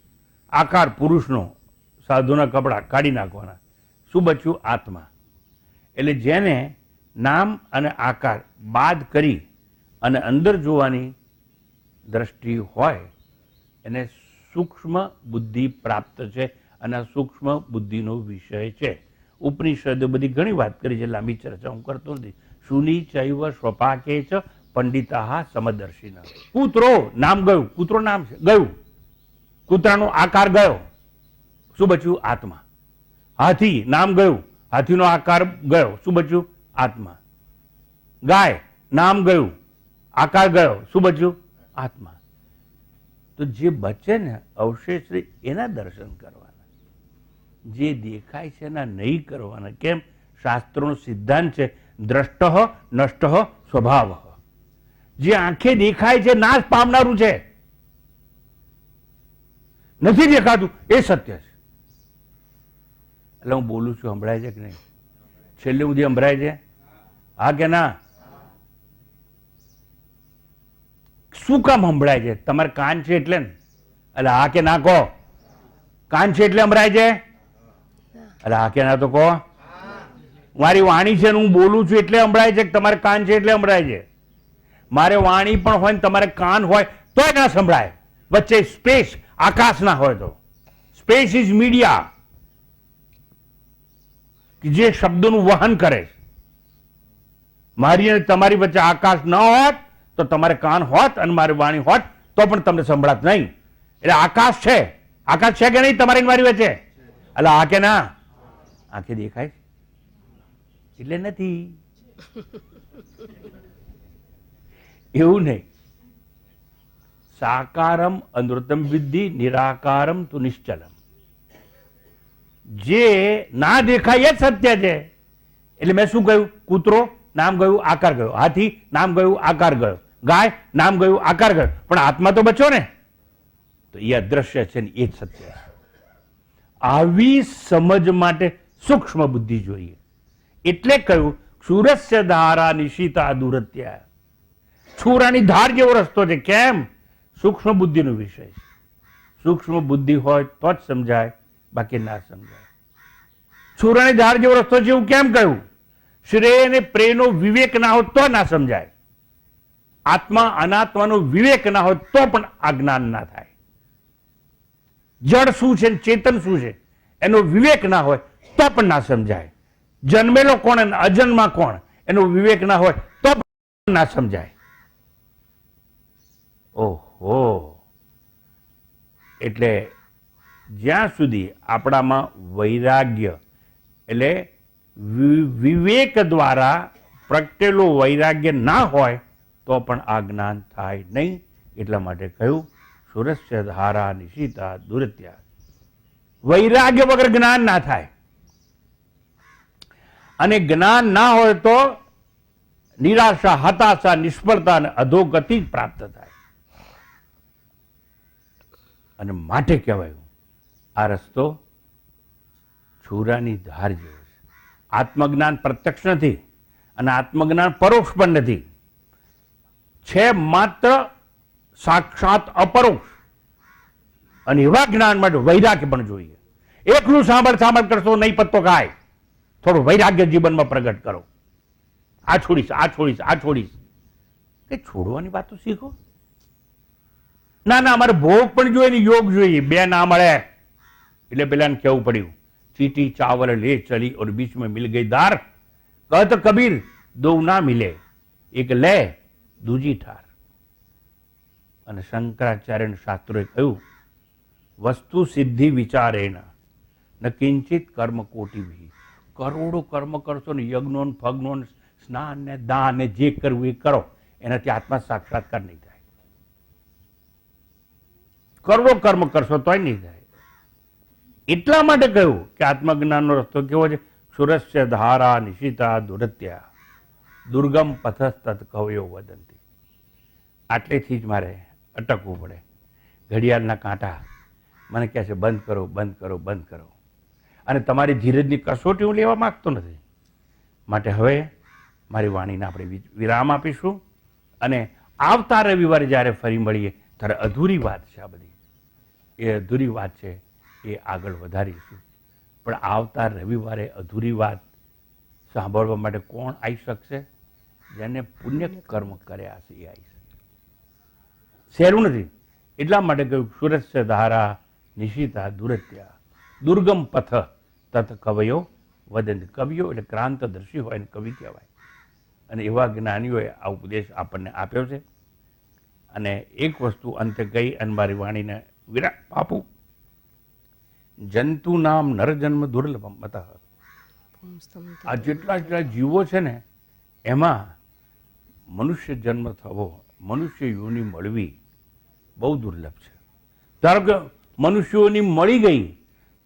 આકાર પુરુષનો, સાધુના કપડા કાઢી નાખવાના. શું બચ્યું? આત્મા. એટલે જેને નામ અને આકાર બાદ કરી અને અંદર જોવાની દ્રષ્ટિ હોય એને સૂક્ષ્મ બુદ્ધિ પ્રાપ્ત છે. અને આ સૂક્ષ્મ બુદ્ધિનો વિષય છે. ઉપનિષદો બધી ઘણી વાત કરી છે, લાંબી ચર્ચા હું કરતો નથી. શુની ચૈવ સ્વપાકે ચ પંડિતા સમદર્શિન. કૂતરો નામ ગયું, કૂતરો નામ છે ગયું, કૂતરાનો આકાર ગયો, શું બચ્યું? આત્મા. હાથી નામ ગયું, હાથીનો આકાર ગયો, શું બચ્યું? આત્મા. ગાય નામ ગયું, આકાર ગયો, શું બચ્યું? આત્મા. તો જે બચે ને અવશેષ એના દર્શન કરવાના, જે દેખાય છે એના નહીં કરવાના. કેમ? શાસ્ત્રોનો સિદ્ધાંત છે દ્રષ્ટ નષ્ટ સ્વભાવ. જે આંખે દેખાય છે નાશ પામનારું છે, નથી દેખાતું એ સત્ય છે. એટલે હું બોલું છું, સંભળાય છે કે નહીં? છેલ્લે સુધી સંભળાય છે? હા કે ના? શું કામ સંભળાય છે? તમારે કાન છે એટલે ને? એટલે હા કે ના કહો? કાન છે એટલે સંભળાય છે? એટલે હા કે ના તો કહો. મારી વાણી છે ને હું બોલું છું એટલે સંભળાય છે કે તમારે કાન છે એટલે સંભળાય છે? મારે વાણી પણ હોય ને તમારે કાન હોય તોય ના સંભળાય. વચ્ચે સ્પેસ, આકાશ ના હોય તો. સ્પેસ ઇઝ મીડિયા, જે શબ્દોનું વહન કરે. મારી અને તમારી વચ્ચે આકાશ ન હોત તો તમારે કાન હોત અને મારી વાણી હોત તો પણ તમને સંભળાત નહીં. એટલે આકાશ છે. આકાશ છે કે નહીં તમારી મારી વચ્ચે? એટલે આ કે ના? આંખે દેખાય એટલે નથી. એવું નહીં. સાકારમ અનૃતમ વિદ્ધિ નિરાકારમ તુ નિશ્ચલમ. જે ના દેખાય એ સત્ય છે. એટલે મેં શું કહ્યું? કૂતરો નામ ગયું, આકાર ગયો. હાથી નામ ગયું, આકાર ગયો. ગાય નામ ગયું, આકાર ગયો. પણ આત્મા તો બચ્યો ને. તો એ અદ્રશ્ય છે ને એ જ સત્ય છે. આવી સમજ માટે સૂક્ષ્મ બુદ્ધિ જોઈએ. એટલે કહ્યું ક્ષુરસ્ય ધારા નિશિતા દુરત્યા. છોરાની ધાર જેવો રસ્તો છે. કેમ? સૂક્ષ્મ બુદ્ધિનો વિષય છે. સૂક્ષ્મ બુદ્ધિ હોય તો જ સમજાય, બાકી ના સમજાય. છોરાની ધાર જેવો રસ્તો છે એવું કેમ કહ્યું? શ્રેય અને પ્રેયનો વિવેક ના હોય તો ના સમજાય. આત્મા અનાત્માનો વિવેક ના હોય તો પણ આ જ્ઞાન ના થાય. જડ શું છે, ચેતન શું છે એનો વિવેક ના હોય તો પણ ના સમજાય. જન્મેલો કોણ અને અજન્મા કોણ એનો વિવેક ના હોય તો પણ ના સમજાય. ઓહો! એટલે જ્યાં સુધી આપણામાં વૈરાગ્ય એટલે વિવેક દ્વારા પ્રગટેલો વૈરાગ્ય ના હોય તો પણ આ જ્ઞાન થાય નહીં. એટલા માટે કહ્યું સુરસ્ય ધારા નિશિતા દુરત્યા. વૈરાગ્ય વગર જ્ઞાન ના થાય. અને જ્ઞાન ના હોય તો નિરાશા, હતાશા, નિષ્ફળતા અને અધોગતિ જ પ્રાપ્ત થાય. અને માટે કહેવાયું આ રસ્તો છોરાની ધાર જેવો છે. આત્મજ્ઞાન પ્રત્યક્ષ નથી અને આત્મજ્ઞાન પરોક્ષ પણ નથી. છે માત્ર સાક્ષાત અપરોક્ષ. અને એવા જ્ઞાન માટે વૈરાગ્ય પણ જોઈએ. એકલું સાંભળ કરશો નહીં પત્તો ખાય. થોડું વૈરાગ્ય જીવનમાં પ્રગટ કરો. આ છોડીશ, આ છોડીશ, આ છોડીશ. કે છોડવાની વાતો શીખો. ના ના, અમારે ભોગ પણ જોઈએ ને યોગ જોઈએ. બે ના મળે એટલે પેલાને કહેવું પડ્યું ચીટી ચાવલ લે ચલી और बीच में मिल गई दार कहत कबीर दो ना मिले एक લે દૂજી ઠાર. અને શંકરાચાર્ય શાસ્ત્રોએ કહ્યું વસ્તુ સિદ્ધિ વિચારેણ ન કિંચિત કર્મ કોટિ. કરોડો કર્મ કરશો ને યજ્ઞો ફગ્નો સ્નાન ને દાન ને જે કરવું એ કરો, એનાથી આત્મા સાક્ષાત્કાર નહીં થાય. કરવો કર્મ કરશો તોય નહીં થાય. એટલા માટે કહ્યું કે આત્મજ્ઞાનનો રસ્તો કેવો છે? સુરસ્ય ધારા નિશિતા દુરત્યા દુર્ગમ પથસ્તત કવયો વદંતી. આટલેથી જ મારે અટકવું પડે. ઘડિયાળના કાંટા મને કહે છે બંધ કરો, બંધ કરો, બંધ કરો. અને તમારી ધીરજની કસોટી હું લેવા માગતો નથી. માટે હવે મારી વાણીને આપણે વિરામ આપીશું અને આવતા રવિવારે જ્યારે ફરી મળીએ ત્યારે અધૂરી વાત છે. આ બધી એ અધૂરી વાત છે, એ આગળ વધારીશું. પણ આવતા રવિવારે અધૂરી વાત સાંભળવા માટે કોણ આવી શકશે? જેને પુણ્ય કર્મ કર્યા છે એ આવી શકે. સહેલું નથી. એટલા માટે કહ્યું સુરસ્ય ધારા નિશિતા દુરત્યા દુર્ગમ પથ તત કવયો વદંત. કવિઓ એટલે ક્રાંતદર્શી હોય ને કવિ કહેવાય. અને એવા જ્ઞાનીઓએ આ ઉપદેશ આપણને આપ્યો છે. અને એક વસ્તુ અંતે કહી અને મારી વાણીને વિરામ આપું. જંતુ નામ નરજન્મ દુર્લભમ મત. આ જેટલા જીવો છે ને એમાં મનુષ્ય જન્મ થવો, મનુષ્ય યોનિ મળવી બહુ દુર્લભ છે. ધારો કે મનુષ્યોની મળી ગઈ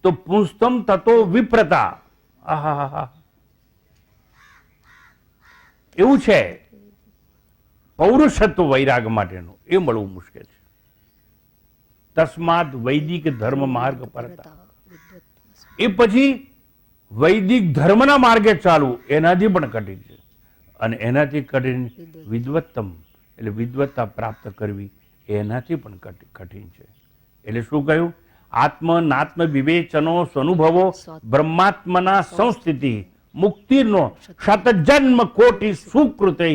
તો પુંસ્તમ તતો વિપ્રતા. આહા, એવું છે. પૌરુષત્વ વૈરાગ માટેનું એ મળવું મુશ્કેલ છે. તસ્માત વૈદિક ધર્મ માર્ગ પરતા. એ પછી વૈદિક ધર્મના માર્ગે ચાલવું એનાથી પણ કઠિન છે. અને એનાથી કઠિન વિદ્વત્તમ એટલે વિદ્વત્તા પ્રાપ્ત કરવી એનાથી પણ કઠિન છે. એટલે શું કહ્યું? આત્મ નાત્મ વિવેચનો સ્વનુભવો બ્રહ્માત્મના સંસ્થિતિ મુક્તિનો શતજન્મ કોટી સુકૃતે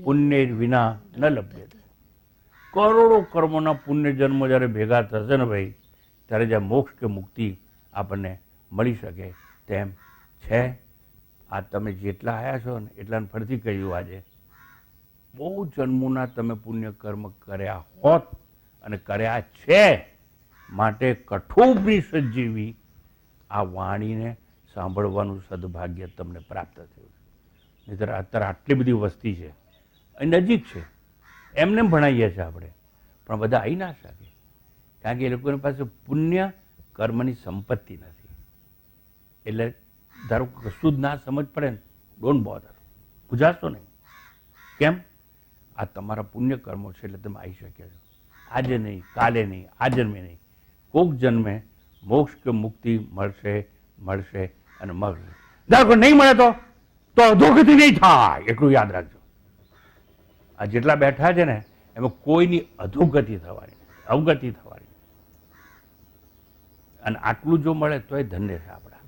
પુણ્ય વિના ન લભ્યતે. કરોડો કર્મોના પુણ્ય જન્મો જ્યારે ભેગા થશે ને ભાઈ, ત્યારે જ્યાં મોક્ષ કે મુક્તિ આપણને મળી શકે તેમ છે. આ તમે જેટલા આવ્યા છો ને એટલાને ફરીથી કહ્યું, આજે બહુ જન્મોના તમે પુણ્ય કર્મ કર્યા હોત અને કર્યા છે. માટે કઠોપનિષદ જેવી આ વાણીને સાંભળવાનું સદભાગ્ય તમને પ્રાપ્ત થયું. નહીંતર અત્યારે આટલી બધી વસ્તી છે, અહીં નજીક છે, એમને ભણાવીએ છીએ આપણે, પણ બધા આવી ના શકે. કારણ કે એ લોકોની પાસે પુણ્ય કર્મની સંપત્તિ નથી. એટલે ધારો કશું જ ના સમજ પડે ને, ડોન્ટ બોધર, ગુજારશો નહીં. કેમ? આ તમારા પુણ્ય કર્મો છે એટલે તમે આવી શક્યા છો. આજે નહીં, કાલે નહીં, આ જન્મે નહીં, કોક જન્મે મોક્ષ કે મુક્તિ મળશે, મળશે અને મળશે. ધારો કે નહીં મળે તો અધોગતિ નહીં થાય, એટલું યાદ રાખજો. આ જેટલા બેઠા છે ને એમાં કોઈની અધોગતિ થવાની, અવગતિ થવાની. અને આટલું જો મળે તો એ ધન્ય છે આપણા.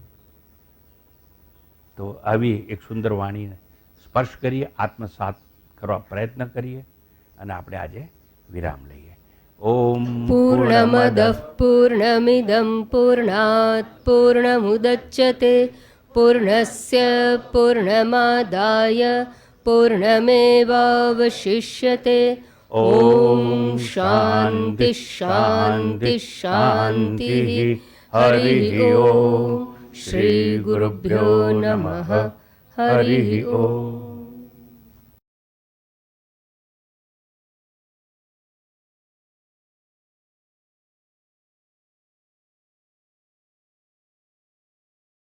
તો આવી એક સુંદર વાણીને સ્પર્શ કરીએ, આત્મસાત કરવા પ્રયત્ન કરીએ અને આપણે આજે વિરામ લઈએ. ઓમ પૂર્ણમદઃ પૂર્ણમિદં પૂર્ણાત પૂર્ણમુદચ્યતે પૂર્ણસ્ય પૂર્ણમાદાય પૂર્ણમેવાવશિષ્યતે. ઓમ શાંતિ શાંતિ શાંતિ. હરિ ઓમ. શ્રી ગુરુભ્યો નમઃ. હરિ ઓમ.